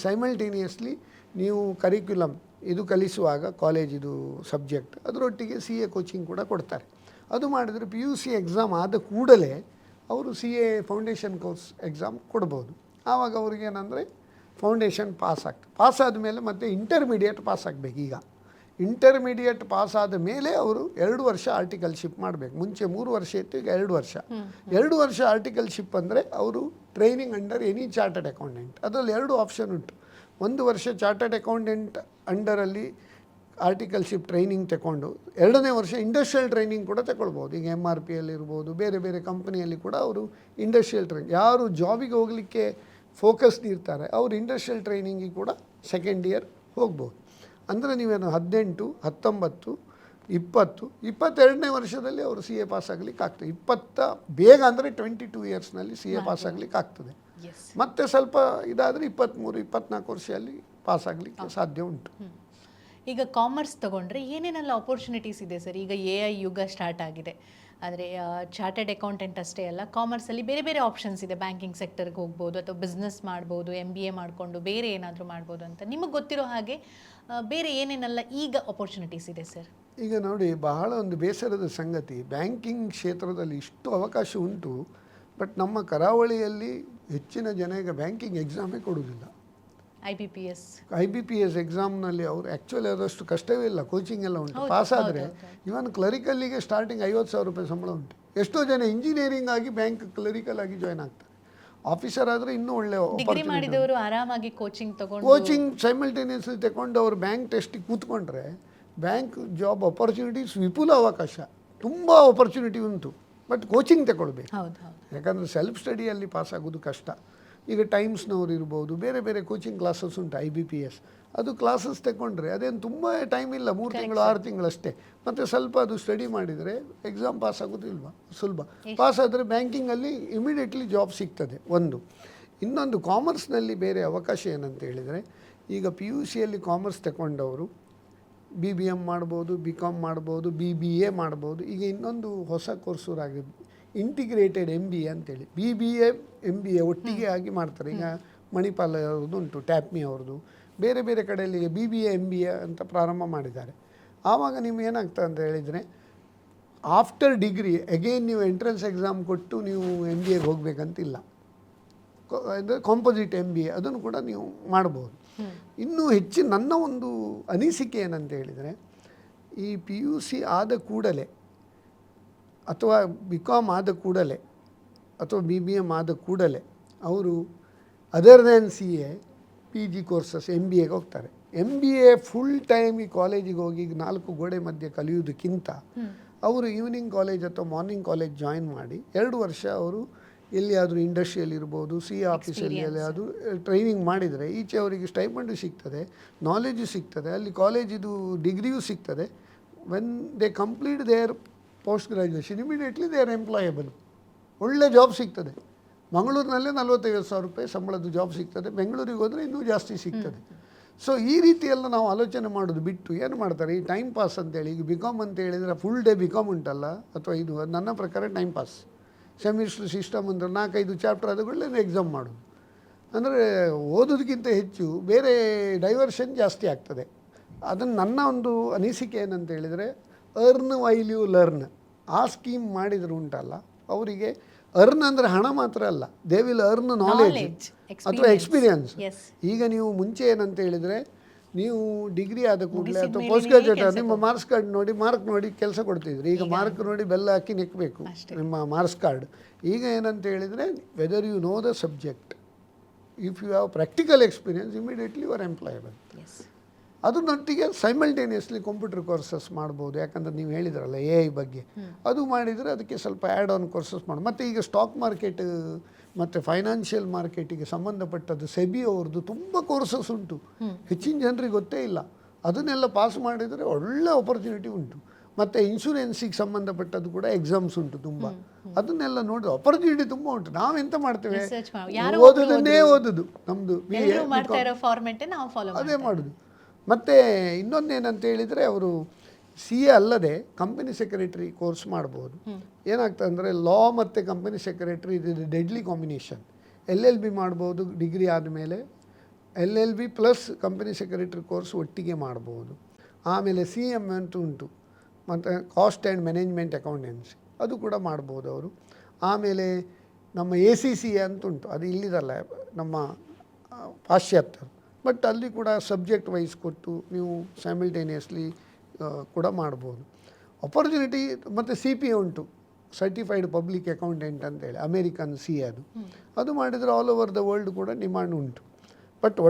ಸೈಮಲ್ಟೇನಿಯಸ್ಲಿ ನೀವು ಕರಿಕ್ಯುಲಮ್ ಇದು ಕಲಿಸುವಾಗ ಕಾಲೇಜಿದು ಸಬ್ಜೆಕ್ಟ್ ಅದರೊಟ್ಟಿಗೆ CA ಕೋಚಿಂಗ್ ಕೂಡ ಕೊಡ್ತಾರೆ. ಅದು ಮಾಡಿದರೆ PUC ಎಕ್ಸಾಮ್ ಆದ ಕೂಡಲೇ ಅವರು CA ಫೌಂಡೇಶನ್ ಕೋರ್ಸ್ ಎಕ್ಸಾಮ್ ಕೊಡ್ಬೋದು. ಆವಾಗ ಅವ್ರಿಗೆ ಏನಂದರೆ ಫೌಂಡೇಶನ್ ಪಾಸ್ ಆಗ್ತದೆ. ಪಾಸ್ ಆದಮೇಲೆ ಮತ್ತು ಇಂಟರ್ಮೀಡಿಯೇಟ್ ಪಾಸ್ ಆಗಬೇಕು. ಈಗ ಇಂಟರ್ಮೀಡಿಯೇಟ್ ಪಾಸ್ ಆದ ಮೇಲೆ ಅವರು 2 ವರ್ಷ ಆರ್ಟಿಕಲ್ಶಿಪ್ ಮಾಡಬೇಕು. ಮುಂಚೆ 3 ವರ್ಷ ಇತ್ತು, ಈಗ 2 ವರ್ಷ. 2 ವರ್ಷ ಆರ್ಟಿಕಲ್ಶಿಪ್ ಅಂದರೆ ಅವರು training under any chartered accountant. ಅದರಲ್ಲಿ 2 ಆಪ್ಷನ್ ಉಂಟು. 1 ವರ್ಷ ಚಾರ್ಟರ್ಡ್ ಅಕೌಂಟೆಂಟ್ ಅಂಡರಲ್ಲಿ ಆರ್ಟಿಕಲ್ಶಿಪ್ ಟ್ರೈನಿಂಗ್ ತಗೊಂಡು 2ನೇ ವರ್ಷ ಇಂಡಸ್ಟ್ರಿಯಲ್ ಟ್ರೈನಿಂಗ್ ಕೂಡ ತಗೊಳ್ಬೋದು. ಈಗ MRPಯಲ್ಲಿ ಇರ್ಬೋದು, ಬೇರೆ ಬೇರೆ ಕಂಪನಿಯಲ್ಲಿ ಕೂಡ ಅವರು ಇಂಡಸ್ಟ್ರಿಯಲ್ ಟ್ರೈನಿಂಗ್, ಯಾರು ಜಾಬಿಗೆ ಹೋಗಲಿಕ್ಕೆ ಫೋಕಸ್ಡ್ ಇರ್ತಾರೆ ಅವರು ಇಂಡಸ್ಟ್ರಿಯಲ್ ಟ್ರೈನಿಂಗಿಗೆ ಕೂಡ ಸೆಕೆಂಡ್ ಇಯರ್ ಹೋಗ್ಬೋದು. ಅಂದರೆ ನೀವೇನು 18, 19, 20, 22ನೇ ವರ್ಷದಲ್ಲಿ ಅವರು CA ಪಾಸ್ ಆಗಲಿಕ್ಕೆ ಆಗ್ತದೆ. 20 ಬೇಗ ಅಂದರೆ 22 ಇಯರ್ಸ್ನಲ್ಲಿ CA ಪಾಸ್ ಆಗಲಿಕ್ಕೆ ಆಗ್ತದೆ. ಮತ್ತು ಸ್ವಲ್ಪ ಇದಾದರೆ 23, 24 ವರ್ಷದಲ್ಲಿ ಪಾಸ್ ಆಗಲಿಕ್ಕೆ ಸಾಧ್ಯ ಉಂಟು. ಈಗ ಕಾಮರ್ಸ್ ತಗೊಂಡ್ರೆ ಏನೇನೆಲ್ಲ ಆಪರ್ಚುನಿಟೀಸ್ ಇದೆ ಸರ್? ಈಗ AI ಯುಗ ಸ್ಟಾರ್ಟ್ ಆಗಿದೆ. ಆದರೆ ಚಾರ್ಟರ್ಡ್ ಅಕೌಂಟೆಂಟ್ ಅಷ್ಟೇ ಅಲ್ಲ, ಕಾಮರ್ಸಲ್ಲಿ ಬೇರೆ ಬೇರೆ ಆಪ್ಷನ್ಸ್ ಇದೆ. ಬ್ಯಾಂಕಿಂಗ್ ಸೆಕ್ಟರ್ಗೆ ಹೋಗ್ಬೋದು, ಅಥವಾ ಬಿಸ್ನೆಸ್ ಮಾಡ್ಬೋದು, MBA ಮಾಡಿಕೊಂಡು ಬೇರೆ ಏನಾದರೂ ಮಾಡ್ಬೋದು ಅಂತ. ನಿಮಗೆ ಗೊತ್ತಿರೋ ಹಾಗೆ ಬೇರೆ ಏನೇನೆಲ್ಲ ಈಗ ಆಪರ್ಚುನಿಟೀಸ್ ಇದೆ ಸರ್? ಈಗ ನೋಡಿ, ಬಹಳ ಒಂದು ಬೇಸರದ ಸಂಗತಿ, ಬ್ಯಾಂಕಿಂಗ್ ಕ್ಷೇತ್ರದಲ್ಲಿ ಇಷ್ಟು ಅವಕಾಶ ಉಂಟು, ಬಟ್ ನಮ್ಮ ಕರಾವಳಿಯಲ್ಲಿ ಹೆಚ್ಚಿನ ಜನ ಈಗ ಬ್ಯಾಂಕಿಂಗ್ ಎಕ್ಸಾಮೇ ಕೊಡುವುದಿಲ್ಲ. IBPS ಎಕ್ಸಾಮ್ನಲ್ಲಿ ಅವರು ಆ್ಯಕ್ಚುಲಿ ಅದಷ್ಟು ಕಷ್ಟವೇ ಇಲ್ಲ, ಕೋಚಿಂಗ್ ಎಲ್ಲ ಉಂಟು. ಪಾಸ್ ಆದರೆ ಇವನ್ ಕ್ಲರಿಕಲ್ಲಿಗೆ ಸ್ಟಾರ್ಟಿಂಗ್ 50,000 ರೂಪಾಯಿ ಸಂಬಳ ಉಂಟು. ಎಷ್ಟೋ ಜನ ಇಂಜಿನಿಯರಿಂಗ್ ಆಗಿ ಬ್ಯಾಂಕ್ ಕ್ಲರಿಕಲ್ ಆಗಿ ಜಾಯ್ನ್ ಆಗ್ತಾರೆ. ಆಫೀಸರ್ ಆದರೆ ಇನ್ನೂ ಒಳ್ಳೆ ಆರಾಮಾಗಿ ಕೋಚಿಂಗ್ ಸೈಮಲ್ಟೇನಿಯಸ್ಲಿ ತಗೊಂಡು ಅವರು ಬ್ಯಾಂಕ್ ಟೆಸ್ಟಿಗೆ ಕೂತ್ಕೊಂಡ್ರೆ ಬ್ಯಾಂಕ್ ಜಾಬ್ ಆಪರ್ಚುನಿಟೀಸ್ ವಿಪುಲ ಅವಕಾಶ, ತುಂಬ ಆಪರ್ಚುನಿಟಿ ಉಂಟು. ಬಟ್ ಕೋಚಿಂಗ್ ತಗೊಳ್ಬೇಕು, ಯಾಕಂದರೆ ಸೆಲ್ಫ್ ಸ್ಟಡಿಯಲ್ಲಿ ಪಾಸ್ ಆಗೋದು ಕಷ್ಟ. ಈಗ ಟೈಮ್ಸ್ನವ್ರು ಇರ್ಬೋದು, ಬೇರೆ ಬೇರೆ ಕೋಚಿಂಗ್ ಕ್ಲಾಸಸ್ ಉಂಟು IBPS. ಅದು ಕ್ಲಾಸಸ್ ತಗೊಂಡ್ರೆ ಅದೇನು ತುಂಬ ಟೈಮ್ ಇಲ್ಲ, 3 ತಿಂಗಳು 6 ತಿಂಗಳಷ್ಟೇ. ಮತ್ತು ಸ್ವಲ್ಪ ಅದು ಸ್ಟಡಿ ಮಾಡಿದರೆ ಎಕ್ಸಾಮ್ ಪಾಸ್ ಆಗೋದಿಲ್ವ, ಸುಲಭ. ಪಾಸ್ ಆದರೆ ಬ್ಯಾಂಕಿಂಗಲ್ಲಿ ಇಮಿಡಿಯೇಟ್ಲಿ ಜಾಬ್ ಸಿಗ್ತದೆ ಒಂದು. ಇನ್ನೊಂದು, ಕಾಮರ್ಸ್ನಲ್ಲಿ ಬೇರೆ ಅವಕಾಶ ಏನಂತ ಹೇಳಿದರೆ, ಈಗ PUCಯಲ್ಲಿ ಕಾಮರ್ಸ್ ತಗೊಂಡವರು BBM ಮಾಡ್ಬೋದು, BCom ಮಾಡ್ಬೋದು, BBA ಮಾಡ್ಬೋದು. ಈಗ ಇನ್ನೊಂದು ಹೊಸ ಕೋರ್ಸೂರಾಗಿದೆ ಇಂಟಿಗ್ರೇಟೆಡ್ MBA ಅಂತೇಳಿ. BBA MBA ಒಟ್ಟಿಗೆ ಆಗಿ ಮಾಡ್ತಾರೆ. ಈಗ ಮಣಿಪಾಲ್ ಅವ್ರದ್ದು ಉಂಟು, ಟ್ಯಾಪ್ಮಿ ಅವ್ರದ್ದು, ಬೇರೆ ಬೇರೆ ಕಡೆಯಲ್ಲಿ BBA MBA ಅಂತ ಪ್ರಾರಂಭ ಮಾಡಿದ್ದಾರೆ. ಆವಾಗ ನಿಮ್ಗೆ ಏನಾಗ್ತದೆ ಅಂತ ಹೇಳಿದರೆ, ಆಫ್ಟರ್ ಡಿಗ್ರಿ ಅಗೇನ್ ನೀವು ಎಂಟ್ರೆನ್ಸ್ ಎಕ್ಸಾಮ್ ಕೊಟ್ಟು ನೀವು MBAಗೆ ಹೋಗಬೇಕಂತಿಲ್ಲ. ಅಂದರೆ ಕಾಂಪೋಸಿಟ್ MBA ಅದನ್ನು ಕೂಡ ನೀವು ಮಾಡ್ಬೋದು. ಇನ್ನೂ ಹೆಚ್ಚಿನ ನನ್ನ ಒಂದು ಅನಿಸಿಕೆ ಏನಂತ ಹೇಳಿದರೆ, ಈ PUC ಆದ ಕೂಡಲೇ ಅಥವಾ BCom ಆದ ಕೂಡಲೇ ಅಥವಾ BBM ಆದ ಕೂಡಲೇ ಅವರು other than CA PG courses MBAಗೆ ಹೋಗ್ತಾರೆ. MBA ಫುಲ್ ಟೈಮ್ ಈ ಕಾಲೇಜಿಗೆ ಹೋಗಿ 4 ಗೋಡೆ ಮಧ್ಯೆ ಕಲಿಯೋದಕ್ಕಿಂತ ಅವರು ಈವ್ನಿಂಗ್ ಕಾಲೇಜ್ ಅಥವಾ ಮಾರ್ನಿಂಗ್ ಕಾಲೇಜ್ ಜಾಯಿನ್ ಮಾಡಿ 2 ವರ್ಷ ಅವರು ಎಲ್ಲಿಯಾದರೂ ಇಂಡಸ್ಟ್ರಿಯಲ್ಲಿ ಇರ್ಬೋದು, ಆಫೀಸಲ್ಲಿ ಎಲ್ಲಿಯಾದರೂ ಟ್ರೈನಿಂಗ್ ಮಾಡಿದರೆ ಈಚೆ ಅವರಿಗೆ ಸ್ಟೈಪಂಡು ಸಿಗ್ತದೆ, ನಾಲೆಜು ಸಿಗ್ತದೆ, ಅಲ್ಲಿ ಕಾಲೇಜಿದು ಡಿಗ್ರಿಯೂ ಸಿಗ್ತದೆ. When they complete their post graduation immediately they are employable. ಒಳ್ಳೆ ಜಾಬ್ ಸಿಗ್ತದೆ. ಮಂಗಳೂರಿನಲ್ಲೇ 45,000 ರೂಪಾಯಿ ಸಂಬಳದ ಜಾಬ್ ಸಿಗ್ತದೆ, ಬೆಂಗಳೂರಿಗೆ ಹೋದರೆ ಇನ್ನೂ ಜಾಸ್ತಿ ಸಿಗ್ತದೆ. ಸೊ ಈ ರೀತಿಯೆಲ್ಲ ನಾವು ಆಲೋಚನೆ ಮಾಡೋದು ಬಿಟ್ಟು ಏನು ಮಾಡ್ತಾರೆ, ಈ ಟೈಮ್ ಪಾಸ್ ಅಂತೇಳಿ, ಈಗ ಬಿಕಾಮ್ ಅಂತ ಹೇಳಿದರೆ ಫುಲ್ ಡೇ ಬಿಕಾಮ್ ಉಂಟಲ್ಲ, ಅಥವಾ ಇದು ನನ್ನ ಪ್ರಕಾರ ಟೈಮ್ ಪಾಸ್. ಸೆಮಿಸ್ಟರ್ ಸಿಸ್ಟಮ್ ಅಂದರೆ 4-5 ಚಾಪ್ಟರ್ ಆದಗಳೇ ಎಕ್ಸಾಮ್ ಮಾಡೋದು. ಅಂದರೆ ಓದೋದಕ್ಕಿಂತ ಹೆಚ್ಚು ಬೇರೆ ಡೈವರ್ಷನ್ ಜಾಸ್ತಿ ಆಗ್ತದೆ. ಅದನ್ನು ನನ್ನ ಒಂದು ಅನಿಸಿಕೆ ಏನಂತ ಹೇಳಿದರೆ, ಅರ್ನ್ ವೈಲ್ ಯು ಲರ್ನ್ ಆ ಸ್ಕೀಮ್ ಮಾಡಿದ್ರು ಉಂಟಲ್ಲ, ಅವರಿಗೆ ಅರ್ನ್ ಅಂದರೆ ಹಣ ಮಾತ್ರ ಅಲ್ಲ, ದೇ ವಿಲ್ ಅರ್ನ್ ನಾಲೆಜ್ ಅಥವಾ ಎಕ್ಸ್ಪೀರಿಯನ್ಸ್. ಈಗ ನೀವು ಮುಂಚೆ ಏನಂತ ಹೇಳಿದರೆ, ನೀವು ಡಿಗ್ರಿ ಆದ ಕೂಡಲೇ ಅಥವಾ ಪೋಸ್ಟ್ ಗ್ರಾಜುಯೇಟ್ ನಿಮ್ಮ ಮಾರ್ಕ್ಸ್ ಕಾರ್ಡ್ ನೋಡಿ ಮಾರ್ಕ್ ನೋಡಿ ಕೆಲಸ ಕೊಡ್ತಿದ್ರು. ಈಗ ಮಾರ್ಕ್ ನೋಡಿ ಬೆಲ್ಲ ಹಾಕಿ ನೆಕ್ಕಬೇಕು ನಿಮ್ಮ ಮಾರ್ಕ್ಸ್ ಕಾರ್ಡ್. ಈಗ ಏನಂತ ಹೇಳಿದರೆ, whether you know the subject, if you have practical experience, immediately you are employable. ಅದನ್ನೊಟ್ಟಿಗೆ ಸೈಮಲ್ಟೇನಿಯಸ್ಲಿ ಕಂಪ್ಯೂಟರ್ ಕೋರ್ಸಸ್ ಮಾಡ್ಬೋದು. ಯಾಕಂದರೆ ನೀವು ಹೇಳಿದ್ರಲ್ಲ AI ಬಗ್ಗೆ, ಅದು ಮಾಡಿದರೆ ಅದಕ್ಕೆ ಸ್ವಲ್ಪ ಆ್ಯಡ್ ಆನ್ ಕೋರ್ಸಸ್ ಮಾಡಿ. ಮತ್ತು ಈಗ ಸ್ಟಾಕ್ ಮಾರ್ಕೆಟ್ ಮತ್ತು ಫೈನಾನ್ಷಿಯಲ್ ಮಾರ್ಕೆಟಿಗೆ ಸಂಬಂಧಪಟ್ಟದ್ದು ಸೆಬಿ ಅವ್ರದ್ದು ತುಂಬ ಕೋರ್ಸಸ್ ಉಂಟು, ಹೆಚ್ಚಿನ ಜನರಿಗೆ ಗೊತ್ತೇ ಇಲ್ಲ. ಅದನ್ನೆಲ್ಲ ಪಾಸ್ ಮಾಡಿದರೆ ಒಳ್ಳೆ ಆಪರ್ಚುನಿಟಿ ಉಂಟು. ಮತ್ತು ಇನ್ಶೂರೆನ್ಸಿಗೆ ಸಂಬಂಧಪಟ್ಟದ್ದು ಕೂಡ ಎಕ್ಸಾಮ್ಸ್ ಉಂಟು ತುಂಬ. ಅದನ್ನೆಲ್ಲ ನೋಡಿ ಆಪರ್ಚುನಿಟಿ ತುಂಬ ಉಂಟು. ನಾವೆಂತ ಮಾಡ್ತೇವೆ, ಓದೋದನ್ನೇ ಓದೋದು, ನಮ್ಮದು ಅದೇ ಮಾಡೋದು. ಮತ್ತು ಇನ್ನೊಂದೇನಂತ ಹೇಳಿದರೆ, ಅವರು CA ಅಲ್ಲದೆ ಕಂಪನಿ ಸೆಕ್ರೆಟರಿ ಕೋರ್ಸ್ ಮಾಡ್ಬೋದು. ಏನಾಗ್ತದೆ ಅಂದರೆ, ಲಾ ಮತ್ತು ಕಂಪನಿ ಸೆಕ್ರೆಟರಿ ಇದು ಡೆಡ್ಲಿ ಕಾಂಬಿನೇಷನ್. LLB ಮಾಡ್ಬೋದು ಡಿಗ್ರಿ ಆದಮೇಲೆ, LLB plus company secretary course ಒಟ್ಟಿಗೆ ಮಾಡ್ಬೋದು. ಆಮೇಲೆ CM ಅಂತ ಉಂಟು, ಮತ್ತು ಕಾಸ್ಟ್ ಆ್ಯಂಡ್ ಮ್ಯಾನೇಜ್ಮೆಂಟ್ ಅಕೌಂಟೆನ್ಸಿ ಅದು ಕೂಡ ಮಾಡ್ಬೋದು ಅವರು. ಆಮೇಲೆ ನಮ್ಮ ACCA ಅಂತ ಉಂಟು, ಅದು ಇಲ್ಲಿದಲ್ಲ ನಮ್ಮ ಪಾಶ್ಚಾತ್ಯರು, ಬಟ್ ಅಲ್ಲಿ ಕೂಡ ಸಬ್ಜೆಕ್ಟ್ ವೈಸ್ ಕೊಟ್ಟು ನೀವು ಸೈಮಲ್ಟೇನಿಯಸ್ಲಿ ಕೂಡ ಮಾಡ್ಬೋದು. ಆಪರ್ಚುನಿಟಿ. ಮತ್ತು CPA ಉಂಟು, ಸರ್ಟಿಫೈಡ್ ಪಬ್ಲಿಕ್ ಅಕೌಂಟೆಂಟ್ ಅಂತೇಳಿ, ಅಮೇರಿಕನ್ CA ಅದು ಮಾಡಿದರೆ ಆಲ್ ಓವರ್ ದ ವರ್ಲ್ಡ್ ಕೂಡ ಡಿಮಾಂಡ್ ಉಂಟು. ಬಟ್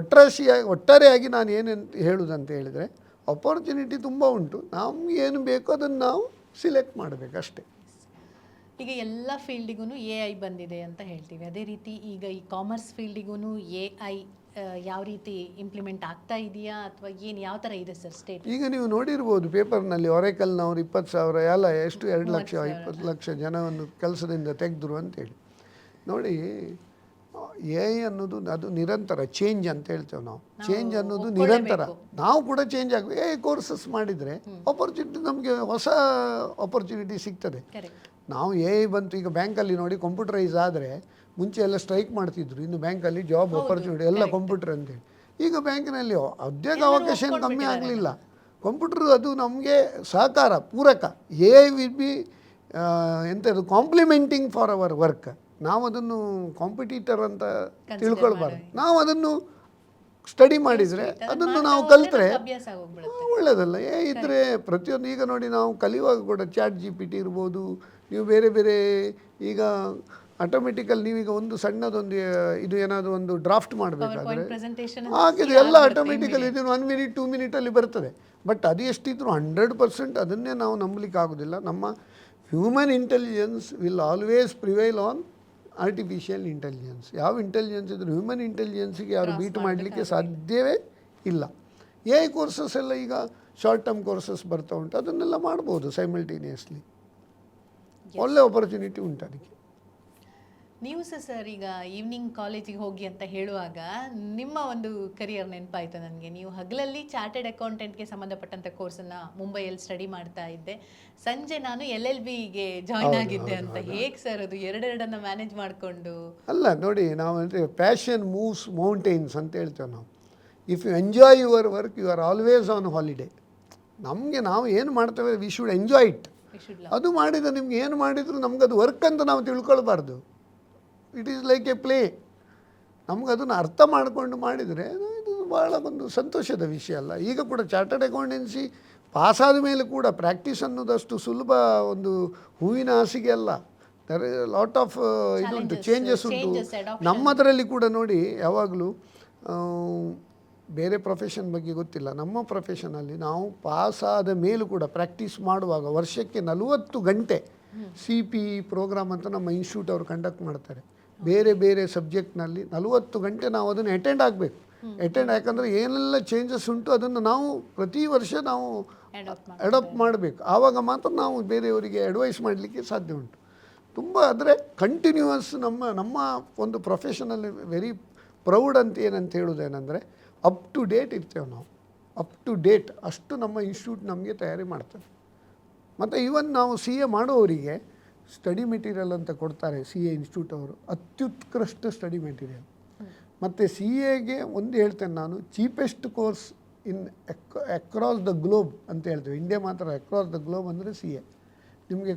ಒಟ್ಟಾರೆಯಾಗಿ ನಾನು ಏನೇನು ಹೇಳೋದಂತ ಹೇಳಿದರೆ, ಆಪರ್ಚುನಿಟಿ ತುಂಬ ಉಂಟು, ನಮ್ಗೆ ಏನು ಬೇಕೋ ಅದನ್ನು ನಾವು ಸಿಲೆಕ್ಟ್ ಮಾಡಬೇಕು ಅಷ್ಟೇ. ಈಗ ಎಲ್ಲ ಫೀಲ್ಡಿಗೂ AI ಬಂದಿದೆ ಅಂತ ಹೇಳ್ತೀವಿ. ಅದೇ ರೀತಿ ಈಗ ಈ ಕಾಮರ್ಸ್ ಫೀಲ್ಡಿಗೂ AI ಯಾವ ರೀತಿ ಇಂಪ್ಲಿಮೆಂಟ್ ಆಗ್ತಾ ಇದೆಯಾ, ಅಥವಾ ಏನು ಯಾವ ಥರ ಇದೆ ಸರ್ ಸ್ಟೇಟ್? ಈಗ ನೀವು ನೋಡಿರ್ಬೋದು ಪೇಪರ್ನಲ್ಲಿ, ಒರೆಕಲ್ನವ್ರು 20,000 ಎಲ್ಲ ಎಷ್ಟು 2 ಲಕ್ಷ 20 ಲಕ್ಷ ಜನವನ್ನು ಕೆಲಸದಿಂದ ತೆಗೆದ್ರು ಅಂತೇಳಿ. ನೋಡಿ, AI ಅನ್ನೋದು ಅದು ನಿರಂತರ ಚೇಂಜ್ ಅಂತ ಹೇಳ್ತೇವೆ ನಾವು. ಚೇಂಜ್ ಅನ್ನೋದು ನಿರಂತರ, ನಾವು ಕೂಡ ಚೇಂಜ್ ಆಗಬೇಕು. AI ಕೋರ್ಸಸ್ ಮಾಡಿದರೆ ಆಪರ್ಚುನಿಟಿ, ನಮಗೆ ಹೊಸ ಆಪರ್ಚುನಿಟಿ ಸಿಗ್ತದೆ. ನಾವು AI ಬಂತು, ಈಗ ಬ್ಯಾಂಕಲ್ಲಿ ನೋಡಿ ಕಂಪ್ಯೂಟರೈಸ್ ಆದರೆ, ಮುಂಚೆ ಎಲ್ಲ ಸ್ಟ್ರೈಕ್ ಮಾಡ್ತಿದ್ರು, ಇನ್ನು ಬ್ಯಾಂಕಲ್ಲಿ ಜಾಬ್ ಆಪರ್ಚುನಿಟಿ ಎಲ್ಲ ಕಂಪ್ಯೂಟರ್ ಅಂತೇಳಿ. ಈಗ ಬ್ಯಾಂಕಿನಲ್ಲಿ ಉದ್ಯೋಗ ಅವಕಾಶ ಏನು ಕಮ್ಮಿ ಆಗಲಿಲ್ಲ. ಕಂಪ್ಯೂಟರ್ ಅದು ನಮಗೆ ಸಹಕಾರ, ಪೂರಕ. AI ವಿಲ್ ಬಿ ಎಂಥದ್ದು ಕಾಂಪ್ಲಿಮೆಂಟಿಂಗ್ ಫಾರ್ ಅವರ್ ವರ್ಕ್. ನಾವು ಅದನ್ನು ಕಾಂಪಿಟೀಟರ್ ಅಂತ ತಿಳ್ಕೊಳ್ಬಾರ್ದು. ನಾವು ಅದನ್ನು ಸ್ಟಡಿ ಮಾಡಿದರೆ, ಅದನ್ನು ನಾವು ಕಲಿತ್ರೆ ಒಳ್ಳೆಯದಲ್ಲ. ಇದ್ದರೆ ಪ್ರತಿಯೊಂದು, ಈಗ ನೋಡಿ ನಾವು ಕಲಿಯುವಾಗ ಕೂಡ ChatGPT ಇರ್ಬೋದು, ನೀವು ಬೇರೆ ಬೇರೆ ಈಗ ಆಟೋಮೆಟಿಕಲ್, ನೀವೀಗ ಒಂದು ಸಣ್ಣದೊಂದು ಇದು ಏನಾದರೂ ಒಂದು ಡ್ರಾಫ್ಟ್ ಮಾಡಬೇಕಾದ್ರೆ ಹಾಕಿದ್ರೆ ಎಲ್ಲ ಆಟೋಮೆಟಿಕಲ್ ಇದನ್ನು 1 ಮಿನಿಟ್ 2 ಮಿನಿಟಲ್ಲಿ ಬರ್ತದೆ. ಬಟ್ ಅದು ಎಷ್ಟಿದ್ರು 100% ಅದನ್ನೇ ನಾವು ನಂಬಲಿಕ್ಕೆ ಆಗೋದಿಲ್ಲ. ನಮ್ಮ human intelligence will always prevail on artificial intelligence. ಯಾವ ಇಂಟೆಲಿಜೆನ್ಸ್ ಇದ್ದರೂ ಹ್ಯೂಮನ್ ಇಂಟೆಲಿಜೆನ್ಸಿಗೆ ಯಾರು ಬೀಟ್ ಮಾಡಲಿಕ್ಕೆ ಸಾಧ್ಯವೇ ಇಲ್ಲ. AI ಕೋರ್ಸಸ್ ಎಲ್ಲ ಈಗ ಶಾರ್ಟ್ ಟರ್ಮ್ ಕೋರ್ಸಸ್ ಬರ್ತಾ ಉಂಟು, ಅದನ್ನೆಲ್ಲ ಮಾಡ್ಬೋದು ಸೈಮಲ್ಟೇನಿಯಸ್ಲಿ. ಒಳ್ಳೆ ಆಪರ್ಚುನಿಟಿ ಉಂಟು ಅದಕ್ಕೆ. ನೀವು ಸರ್ ಈಗ ಈವ್ನಿಂಗ್ ಕಾಲೇಜಿಗೆ ಹೋಗಿ ಅಂತ ಹೇಳುವಾಗ ನಿಮ್ಮ ಒಂದು ಕರಿಯರ್ ನೆನಪಾಯಿತು ನನಗೆ. ನೀವು ಹಗಲಲ್ಲಿ ಚಾರ್ಟೆಡ್ ಅಕೌಂಟೆಂಟ್ಗೆ ಸಂಬಂಧಪಟ್ಟಂಥ ಕೋರ್ಸನ್ನು ಮುಂಬೈಯಲ್ಲಿ ಸ್ಟಡಿ ಮಾಡ್ತಾ ಇದ್ದೆ, ಸಂಜೆ ನಾನು LLBಗೆ ಜಾಯ್ನ್ ಆಗಿದ್ದೆ ಅಂತ. ಹೇಗೆ ಸರ್ ಅದು ಎರಡೆರಡನ್ನು ಮ್ಯಾನೇಜ್ ಮಾಡಿಕೊಂಡು? ಅಲ್ಲ ನೋಡಿ, ನಾವು ಅಂದರೆ ಪ್ಯಾಷನ್ ಮೂವ್ಸ್ ಮೌಂಟೇನ್ಸ್ ಅಂತ ಹೇಳ್ತೇವೆ ನಾವು. If you enjoy your work, you are always on holiday. ನಮಗೆ ನಾವು ಏನು ಮಾಡ್ತೇವೆ, ವಿ ಶುಡ್ ಎಂಜಾಯ್ ಇಟ್. ಅದು ಮಾಡಿದರೆ ನಿಮ್ಗೆ ಏನು ಮಾಡಿದರೂ ನಮ್ಗೆ ಅದು ವರ್ಕ್ ಅಂತ ನಾವು ತಿಳ್ಕೊಳ್ಬಾರ್ದು. It is like a play. ನಮಗದನ್ನು ಅರ್ಥ ಮಾಡಿಕೊಂಡು ಮಾಡಿದರೆ ಇದು ಭಾಳ ಒಂದು ಸಂತೋಷದ ವಿಷಯ ಅಲ್ಲ. ಈಗ ಕೂಡ ಚಾರ್ಟರ್ಡ್ ಅಕೌಂಟೆನ್ಸಿ ಪಾಸಾದ ಮೇಲೆ ಕೂಡ ಪ್ರಾಕ್ಟೀಸ್ ಅನ್ನೋದಷ್ಟು ಸುಲಭ ಒಂದು ಹೂವಿನ ಹಾಸಿಗೆ ಅಲ್ಲ. ದರ್ ಇಸ್ ಲಾಟ್ ಆಫ್ ಇದುಂಟು, ಚೇಂಜಸ್ ಉಂಟು. ನಮ್ಮದರಲ್ಲಿ ಕೂಡ ನೋಡಿ, ಯಾವಾಗಲೂ ಬೇರೆ ಪ್ರೊಫೆಷನ್ ಬಗ್ಗೆ ಗೊತ್ತಿಲ್ಲ, ನಮ್ಮ ಪ್ರೊಫೆಷನಲ್ಲಿ ನಾವು ಪಾಸಾದ ಮೇಲೂ ಕೂಡ ಪ್ರಾಕ್ಟೀಸ್ ಮಾಡುವಾಗ ವರ್ಷಕ್ಕೆ 40 ಗಂಟೆ CPE ಪ್ರೋಗ್ರಾಮ್ ಅಂತ ನಮ್ಮ ಇನ್ಸ್ಟಿಟ್ಯೂಟ್ ಅವರು ಕಂಡಕ್ಟ್ ಮಾಡ್ತಾರೆ. ಬೇರೆ ಬೇರೆ ಸಬ್ಜೆಕ್ಟ್ನಲ್ಲಿ 40 ಗಂಟೆ ನಾವು ಅದನ್ನು ಅಟೆಂಡ್ ಯಾಕಂದರೆ ಏನೆಲ್ಲ ಚೇಂಜಸ್ ಉಂಟು ಅದನ್ನು ನಾವು ಪ್ರತಿ ವರ್ಷ ನಾವು ಅಡಾಪ್ಟ್ ಮಾಡಬೇಕು. ಆವಾಗ ಮಾತ್ರ ನಾವು ಬೇರೆಯವರಿಗೆ ಅಡ್ವೈಸ್ ಮಾಡಲಿಕ್ಕೆ ಸಾಧ್ಯ ಉಂಟು. ತುಂಬ ಅಂದರೆ ಕಂಟಿನ್ಯೂಯಸ್ ನಮ್ಮ ಒಂದು ಪ್ರೊಫೆಷನಲ್ಲಿ ವೆರಿ ಪ್ರೌಡ್ ಅಂತ ಏನಂತ ಹೇಳೋದೇನೆಂದರೆ ಅಪ್ ಟು ಡೇಟ್ ಇರ್ತೇವೆ ನಾವು. ಅಪ್ ಟು ಡೇಟ್ ಅಷ್ಟು ನಮ್ಮ ಇನ್ಸ್ಟಿಟ್ಯೂಟ್ ನಮಗೆ ತಯಾರಿ ಮಾಡ್ತದೆ. ಮತ್ತು ಈವನ್ ನಾವು CA ಮಾಡುವವರಿಗೆ ಸ್ಟಡಿ ಮೆಟೀರಿಯಲ್ ಅಂತ ಕೊಡ್ತಾರೆ CA ಇನ್ಸ್ಟಿಟ್ಯೂಟ್ ಅವರು, ಅತ್ಯುತ್ಕೃಷ್ಟ ಸ್ಟಡಿ ಮೆಟೀರಿಯಲ್. ಮತ್ತು CAಗೆ ಒಂದು ಹೇಳ್ತೇನೆ ನಾನು, cheapest course in across the globe ಅಂತ ಹೇಳ್ತೇವೆ. ಇಂಡಿಯಾ ಮಾತ್ರ, ಅಕ್ರಾಸ್ ದ ಗ್ಲೋಬ್ ಅಂದರೆ CA. ನಿಮಗೆ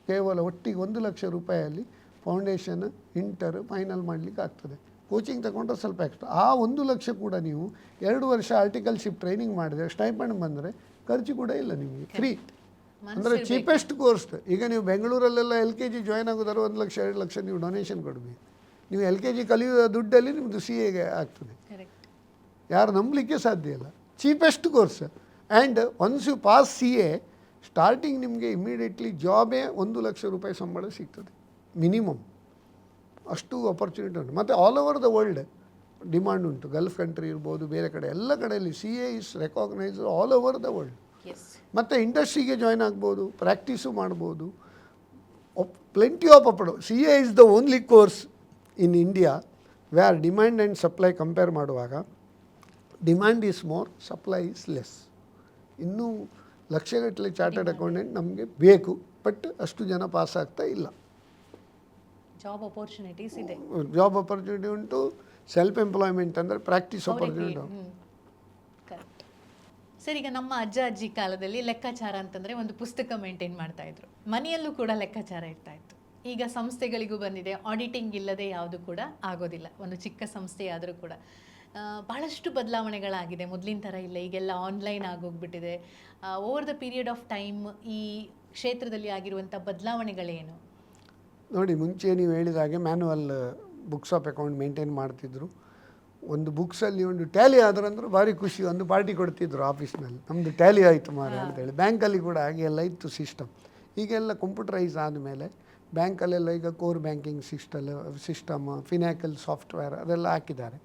ಕೇವಲ ಒಟ್ಟಿಗೆ 1 ಲಕ್ಷ ರೂಪಾಯಲ್ಲಿ ಫೌಂಡೇಶನ್, ಇಂಟರ್, ಫೈನಲ್ ಮಾಡಲಿಕ್ಕೆ ಆಗ್ತದೆ. ಕೋಚಿಂಗ್ ತಗೊಂಡ್ರೆ ಸ್ವಲ್ಪ ಎಕ್ಸ್ಟ್ರಾ. ಆ 1 ಲಕ್ಷ ಕೂಡ ನೀವು 2 ವರ್ಷ ಆರ್ಟಿಕಲ್ಶಿಪ್ ಟ್ರೈನಿಂಗ್ ಮಾಡಿದರೆ ಸ್ಟೈಪಂಡ್ ಬಂದರೆ ಖರ್ಚು ಕೂಡ ಇಲ್ಲ ನಿಮಗೆ, ಫ್ರೀ. ಅಂದರೆ ಚೀಪೆಸ್ಟ್ ಕೋರ್ಸ್. ಈಗ ನೀವು ಬೆಂಗಳೂರಲ್ಲೆಲ್ಲ LKG ಜಾಯ್ನ್ ಆಗೋದಾದ್ರೆ 1 ಲಕ್ಷ 2 ಲಕ್ಷ ನೀವು ಡೊನೇಷನ್ ಕೊಡಬೇಕು. ನೀವು LKG ಕಲಿಯುವ ದುಡ್ಡಲ್ಲಿ ನಿಮ್ಮದು CAಗೆ ಆಗ್ತದೆ. ಯಾರು ನಂಬಲಿಕ್ಕೆ ಸಾಧ್ಯ ಇಲ್ಲ. Cheapest course. And once you pass CA, starting ನಿಮಗೆ ಇಮಿಡಿಯೇಟ್ಲಿ ಜಾಬೇ 1 ಲಕ್ಷ ರೂಪಾಯಿ ಸಂಬಳ ಸಿಗ್ತದೆ ಮಿನಿಮಮ್. ಅಷ್ಟು ಅಪರ್ಚುನಿಟಿ ಉಂಟು. ಮತ್ತು all over the world demand ಉಂಟು. ಗಲ್ಫ್ ಕಂಟ್ರಿ ಇರ್ಬೋದು, ಬೇರೆ ಕಡೆ ಎಲ್ಲ ಕಡೆಯಲ್ಲಿ CA is recognised all over the world. ಮತ್ತು ಇಂಡಸ್ಟ್ರಿಗೆ ಜಾಯ್ನ್ ಆಗ್ಬೋದು, ಪ್ರಾಕ್ಟೀಸು ಮಾಡ್ಬೋದು. Plenty of CA is the only course in India where demand and supply compare ಮಾಡುವಾಗ demand is more, supply is less. ಇನ್ನೂ ಲಕ್ಷಗಟ್ಟಲೆ ಚಾರ್ಟರ್ಡ್ ಅಕೌಂಟೆಂಟ್ ನಮಗೆ ಬೇಕು, but ಅಷ್ಟು ಜನ ಪಾಸ್ ಆಗ್ತಾ ಇಲ್ಲ. ಜಾಬ್ ಅಪರ್ಚುನಿಟೀಸ್ ಇದೆ, ಜಾಬ್ ಅಪರ್ಚುನಿಟಿ ಉಂಟು. ಸೆಲ್ಫ್ ಎಂಪ್ಲಾಯ್ಮೆಂಟ್ ಅಂದರೆ ಪ್ರಾಕ್ಟೀಸ್ ಅಪರ್ಚುನಿಟಿ. Correct sir. ಈಗ ನಮ್ಮ ಅಜ್ಜ ಅಜ್ಜಿ ಕಾಲದಲ್ಲಿ ಲೆಕ್ಕಾಚಾರ ಅಂತಂದರೆ ಒಂದು ಪುಸ್ತಕ ಮೇಂಟೈನ್ ಮಾಡ್ತಾ ಇದ್ರು. ಮನೆಯಲ್ಲೂ ಕೂಡ ಲೆಕ್ಕಾಚಾರ ಇರ್ತಾ ಇತ್ತು. ಈಗ ಸಂಸ್ಥೆಗಳಿಗೂ ಬಂದಿದೆ, ಆಡಿಟಿಂಗ್ ಇಲ್ಲದೆ ಯಾವುದು ಕೂಡ ಆಗೋದಿಲ್ಲ. ಒಂದು ಚಿಕ್ಕ ಸಂಸ್ಥೆ ಆದರೂ ಕೂಡ ಭಾಳಷ್ಟು ಬದಲಾವಣೆಗಳಾಗಿದೆ. ಮೊದಲಿನ ಥರ ಇಲ್ಲ, ಈಗೆಲ್ಲ ಆನ್ಲೈನ್ ಆಗೋಗ್ಬಿಟ್ಟಿದೆ. Over the period of time ಈ ಕ್ಷೇತ್ರದಲ್ಲಿ ಆಗಿರುವಂಥ ಬದಲಾವಣೆಗಳೇನು? ನೋಡಿ, ಮುಂಚೆ ನೀವು ಹೇಳಿದ ಹಾಗೆ manual books of account maintain ಮಾಡ್ತಿದ್ರು. ಒಂದು ಬುಕ್ಸಲ್ಲಿ ಒಂದು ಟ್ಯಾಲಿ ಆದ್ರಂದ್ರೆ ಭಾರಿ ಖುಷಿ, ಒಂದು ಪಾರ್ಟಿ ಕೊಡ್ತಿದ್ರು ಆಫೀಸ್ನಲ್ಲಿ, ನಮ್ಮದು ಟ್ಯಾಲಿ ಆಯಿತು ಮಾರೆ ಅಂತೇಳಿ. ಬ್ಯಾಂಕಲ್ಲಿ ಕೂಡ ಹಾಗೆ ಎಲ್ಲ ಇತ್ತು ಸಿಸ್ಟಮ್. ಈಗೆಲ್ಲ ಕಂಪ್ಯೂಟರೈಸ್ ಆದಮೇಲೆ ಬ್ಯಾಂಕಲ್ಲೆಲ್ಲ ಈಗ ಕೋರ್ ಬ್ಯಾಂಕಿಂಗ್ ಸಿಸ್ಟಮ್, ಫಿನಾಕಲ್ ಸಾಫ್ಟ್ವೇರ್ ಅದೆಲ್ಲ ಹಾಕಿದ್ದಾರೆ.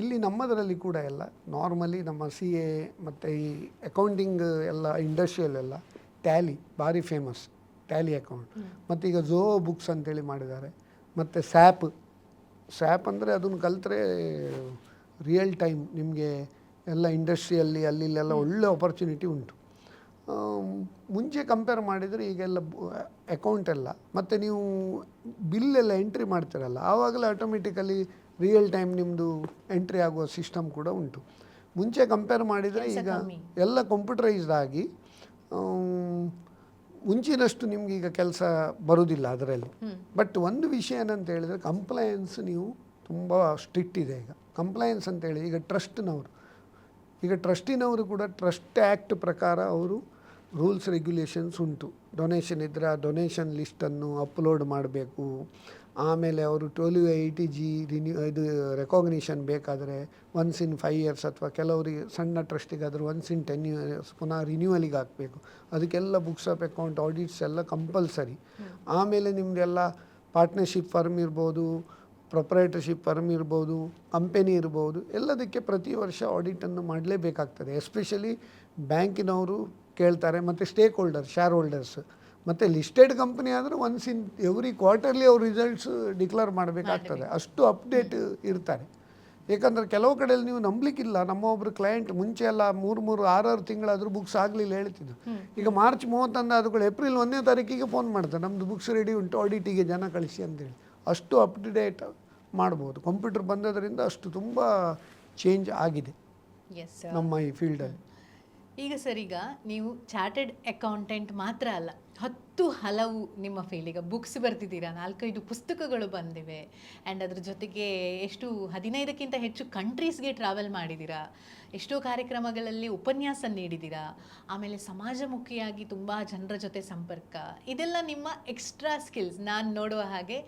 ಇಲ್ಲಿ ನಮ್ಮದರಲ್ಲಿ ಕೂಡ ಎಲ್ಲ ನಾರ್ಮಲಿ ನಮ್ಮ CA ಮತ್ತು ಈ ಅಕೌಂಟಿಂಗ್ ಎಲ್ಲ ಇಂಡಸ್ಟ್ರಿಯಲ್ ಎಲ್ಲ ಟ್ಯಾಲಿ ಭಾರಿ ಫೇಮಸ್, ಟ್ಯಾಲಿ ಅಕೌಂಟ್. ಮತ್ತು ಈಗ ಝೋ ಬುಕ್ಸ್ ಅಂತೇಳಿ ಮಾಡಿದ್ದಾರೆ. ಮತ್ತು ಸ್ಯಾಪ್ ಅಂದರೆ ಅದನ್ನು ಕಲಿತ್ರೆ ರಿಯಲ್ ಟೈಮ್ ನಿಮಗೆ ಎಲ್ಲ ಇಂಡಸ್ಟ್ರಿಯಲ್ಲಿ ಅಲ್ಲಿಲ್ಲೆಲ್ಲ ಒಳ್ಳೆ ಆಪರ್ಚುನಿಟಿ ಉಂಟು. ಮುಂಚೆ ಕಂಪೇರ್ ಮಾಡಿದರೆ ಈಗೆಲ್ಲ ಅಕೌಂಟ್ ಎಲ್ಲ, ಮತ್ತು ನೀವು ಬಿಲ್ಲೆಲ್ಲ ಎಂಟ್ರಿ ಮಾಡ್ತೀರಲ್ಲ, ಆವಾಗಲೇ ಆಟೋಮೆಟಿಕಲಿ ರಿಯಲ್ ಟೈಮ್ ನಿಮ್ಮದು ಎಂಟ್ರಿ ಆಗುವ ಸಿಸ್ಟಮ್ ಕೂಡ ಉಂಟು. ಮುಂಚೆ ಕಂಪೇರ್ ಮಾಡಿದರೆ ಈಗ ಎಲ್ಲ ಕಂಪ್ಯೂಟರೈಸ್ಡ್ ಆಗಿ ಮುಂಚಿನಷ್ಟು ನಿಮ್ಗೆ ಈಗ ಕೆಲಸ ಬರೋದಿಲ್ಲ ಅದರಲ್ಲಿ. ಬಟ್ ಒಂದು ವಿಷಯ ಏನಂತ ಹೇಳಿದರೆ ಕಂಪ್ಲಯನ್ಸ್ ನೀವು ತುಂಬ ಸ್ಟ್ರಿಕ್ಟ್ ಇದೆ ಈಗ. ಕಂಪ್ಲಯನ್ಸ್ ಅಂತೇಳಿ ಈಗ ಟ್ರಸ್ಟಿನವರು ಕೂಡ ಟ್ರಸ್ಟ್ ಆ್ಯಕ್ಟ್ ಪ್ರಕಾರ ಅವರು ರೂಲ್ಸ್ ರೆಗ್ಯುಲೇಷನ್ಸ್ ಉಂಟು. ಡೊನೇಷನ್ ಇದ್ದರೆ ಆ ಡೊನೇಷನ್ ಲಿಸ್ಟನ್ನು ಅಪ್ಲೋಡ್ ಮಾಡಬೇಕು. ಆಮೇಲೆ ಅವರು 1280G ಇದು ರೆಕಾಗ್ನಿಷನ್ ಬೇಕಾದರೆ ಒನ್ಸ್ ಇನ್ 5 years, ಅಥವಾ ಕೆಲವರಿಗೆ ಸಣ್ಣ ಟ್ರಸ್ಟಿಗಾದರೆ ಒನ್ಸ್ ಇನ್ 10 years ಪುನಃ ರಿನ್ಯೂವಲಿಗೆ ಹಾಕಬೇಕು. ಅದಕ್ಕೆಲ್ಲ ಬುಕ್ಸ್ ಆಫ್ ಅಕೌಂಟ್ ಆಡಿಟ್ಸ್ ಎಲ್ಲ ಕಂಪಲ್ಸರಿ. ಆಮೇಲೆ ನಿಮ್ಮದೆಲ್ಲ ಪಾರ್ಟ್ನರ್ಶಿಪ್ ಫರ್ಮ್ ಇರ್ಬೋದು, ಪ್ರೊಪ್ರೈಟರ್ಶಿಪ್ ಫರ್ಮ್ ಇರ್ಬೋದು, ಕಂಪೆನಿ ಇರ್ಬೋದು, ಎಲ್ಲದಕ್ಕೆ ಪ್ರತಿ ವರ್ಷ ಆಡಿಟನ್ನು ಮಾಡಲೇಬೇಕಾಗ್ತದೆ. ಎಸ್ಪೆಷಲಿ ಬ್ಯಾಂಕಿನವರು ಕೇಳ್ತಾರೆ, ಮತ್ತು ಸ್ಟೇಕ್ ಹೋಲ್ಡರ್, ಶೇರ್ ಹೋಲ್ಡರ್ಸ್. ಮತ್ತು ಲಿಸ್ಟೆಡ್ ಕಂಪ್ನಿ ಆದರೆ ಒನ್ಸ್ ಇನ್ ಎವ್ರಿ ಕ್ವಾರ್ಟರ್ಲಿ ಅವ್ರ ರಿಸಲ್ಟ್ಸ್ ಡಿಕ್ಲೇರ್ ಮಾಡಬೇಕಾಗ್ತದೆ. ಅಷ್ಟು ಅಪ್ಡೇಟ್ ಇರ್ತಾರೆ. ಏಕೆಂದರೆ ಕೆಲವು ಕಡೆಯಲ್ಲಿ ನೀವು ನಂಬಲಿಕ್ಕಿಲ್ಲ. ನಮ್ಮ ಒಬ್ಬರು ಕ್ಲೈಂಟ್ ಮುಂಚೆ ಎಲ್ಲ 3-6 ತಿಂಗಳಾದರೂ ಬುಕ್ಸ್ ಆಗಲಿಲ್ಲ ಹೇಳ್ತಿದ್ದು. ಈಗ ಮಾರ್ಚ್ 31 ಆದಗಳು ಏಪ್ರಿಲ್ 1ನೇ ತಾರೀಕಿಗೆ ಫೋನ್ ಮಾಡ್ತಾರೆ, ನಮ್ಮದು ಬುಕ್ಸ್ ರೆಡಿ ಉಂಟು, ಆಡಿಟಿಗೆ ಜನ ಕಳಿಸಿ ಅಂತೇಳಿ. ಅಷ್ಟು ಅಪ್ಡೇಟ್ ಮಾಡ್ಬೋದು. ಕಂಪ್ಯೂಟರ್ ಬಂದದರಿಂದ ಅಷ್ಟು ತುಂಬ ಚೇಂಜ್ ಆಗಿದೆ ನಮ್ಮ ಈ ಫೀಲ್ಡಲ್ಲಿ. ಈಗ ಸರ್, ಈಗ ನೀವು ಚಾರ್ಟೆಡ್ ಅಕೌಂಟೆಂಟ್ ಮಾತ್ರ ಅಲ್ಲ, 10 ಹಲವು ನಿಮ್ಮ ಫೀಲ್ಡಿಗೆ ಬುಕ್ಸ್ ಬರ್ತಿದ್ದೀರಾ, 4-5 ಪುಸ್ತಕಗಳು ಬಂದಿವೆ. ಆ್ಯಂಡ್ ಅದ್ರ ಜೊತೆಗೆ 15ಕ್ಕಿಂತ ಹೆಚ್ಚು ಕಂಟ್ರೀಸ್ಗೆ ಟ್ರಾವೆಲ್ ಮಾಡಿದ್ದೀರಾ, ಎಷ್ಟೋ ಕಾರ್ಯಕ್ರಮಗಳಲ್ಲಿ ಉಪನ್ಯಾಸ ನೀಡಿದ್ದೀರಾ. ಆಮೇಲೆ ಸಮಾಜಮುಖಿಯಾಗಿ ತುಂಬ ಜನರ ಜೊತೆ ಸಂಪರ್ಕ, ಇದೆಲ್ಲ ನಿಮ್ಮ ಎಕ್ಸ್ಟ್ರಾ ಸ್ಕಿಲ್ಸ್. ನಾನು ನೋಡುವ ಹಾಗೆ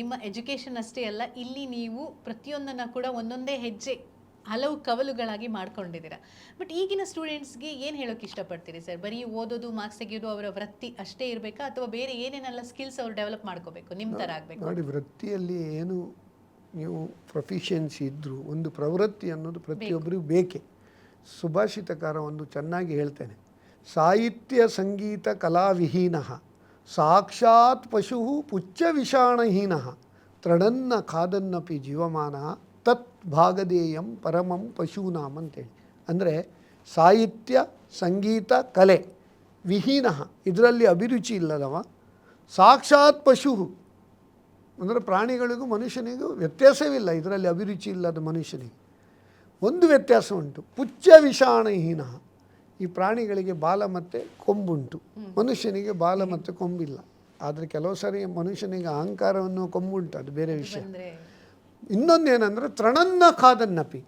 ನಿಮ್ಮ ಎಜುಕೇಷನ್ ಅಷ್ಟೇ ಅಲ್ಲ, ಇಲ್ಲಿ ನೀವು ಪ್ರತಿಯೊಂದನ್ನು ಕೂಡ ಒಂದೊಂದೇ ಹೆಜ್ಜೆ ಹಲವು ಕವಲುಗಳಾಗಿ ಮಾಡ್ಕೊಂಡಿದ್ದೀರಾ. ಬಟ್ ಈಗಿನ ಸ್ಟೂಡೆಂಟ್ಸ್ಗೆ ಏನು ಹೇಳೋಕೆ ಇಷ್ಟಪಡ್ತೀರಿ ಸರ್? ಬರೀ ಓದೋದು, ಮಾರ್ಕ್ಸ್ ತೆಗೆಯೋದು ಅವರ ವೃತ್ತಿ ಅಷ್ಟೇ ಇರಬೇಕಾ, ಅಥವಾ ಬೇರೆ ಏನೇನೆಲ್ಲ ಸ್ಕಿಲ್ಸ್ ಅವ್ರು ಡೆವಲಪ್ ಮಾಡ್ಕೋಬೇಕು ನಿಮ್ಮ ಥರ ಆಗಬೇಕು? ನೋಡಿ, ವೃತ್ತಿಯಲ್ಲಿ ಏನು ನೀವು ಪ್ರೊಫಿಷಿಯನ್ಸಿ ಇದ್ದರೂ ಒಂದು ಪ್ರವೃತ್ತಿ ಅನ್ನೋದು ಪ್ರತಿಯೊಬ್ಬರಿಗೂ ಬೇಕೇ. ಸುಭಾಷಿತಕಾರ ಒಂದು ಚೆನ್ನಾಗಿ ಹೇಳ್ತೇನೆ, ಸಾಹಿತ್ಯ ಸಂಗೀತ ಕಲಾವಿಹೀನ ಸಾಕ್ಷಾತ್ ಪಶು ಪುಚ್ಚ ವಿಷಾಣಹೀನ ತೃಣನ್ನ ಖಾದನ್ನಪಿ ಜೀವಮಾನ ತತ್ ಭಾಗದೇಯಂ ಪರಮಂ ಪಶೂನಾಮ್ ಅಂತೇಳಿ. ಅಂದರೆ ಸಾಹಿತ್ಯ ಸಂಗೀತ ಕಲೆ ವಿಹೀನ, ಇದರಲ್ಲಿ ಅಭಿರುಚಿ ಇಲ್ಲದವ, ಸಾಕ್ಷಾತ್ ಪಶು ಅಂದರೆ ಪ್ರಾಣಿಗಳಿಗೂ ಮನುಷ್ಯನಿಗೂ ವ್ಯತ್ಯಾಸವಿಲ್ಲ, ಇದರಲ್ಲಿ ಅಭಿರುಚಿ ಇಲ್ಲದ ಮನುಷ್ಯನಿಗೆ. ಒಂದು ವ್ಯತ್ಯಾಸ ಉಂಟು, ಪುಚ್ಚ ವಿಷಾಣಹೀನ. ಈ ಪ್ರಾಣಿಗಳಿಗೆ ಬಾಲ ಮತ್ತು ಕೊಂಬುಂಟು, ಮನುಷ್ಯನಿಗೆ ಬಾಲ ಮತ್ತು ಕೊಂಬಿಲ್ಲ. ಆದರೆ ಕೆಲವು ಸಾರಿ ಮನುಷ್ಯನಿಗೆ ಅಹಂಕಾರವನ್ನು ಕೊಂಬುಂಟು, ಅದು ಬೇರೆ ವಿಷಯ. ಇನ್ನೊಂದೇನೆಂದರೆ ತೃಣನ್ನ ಖಾದನ್ನಪಿ.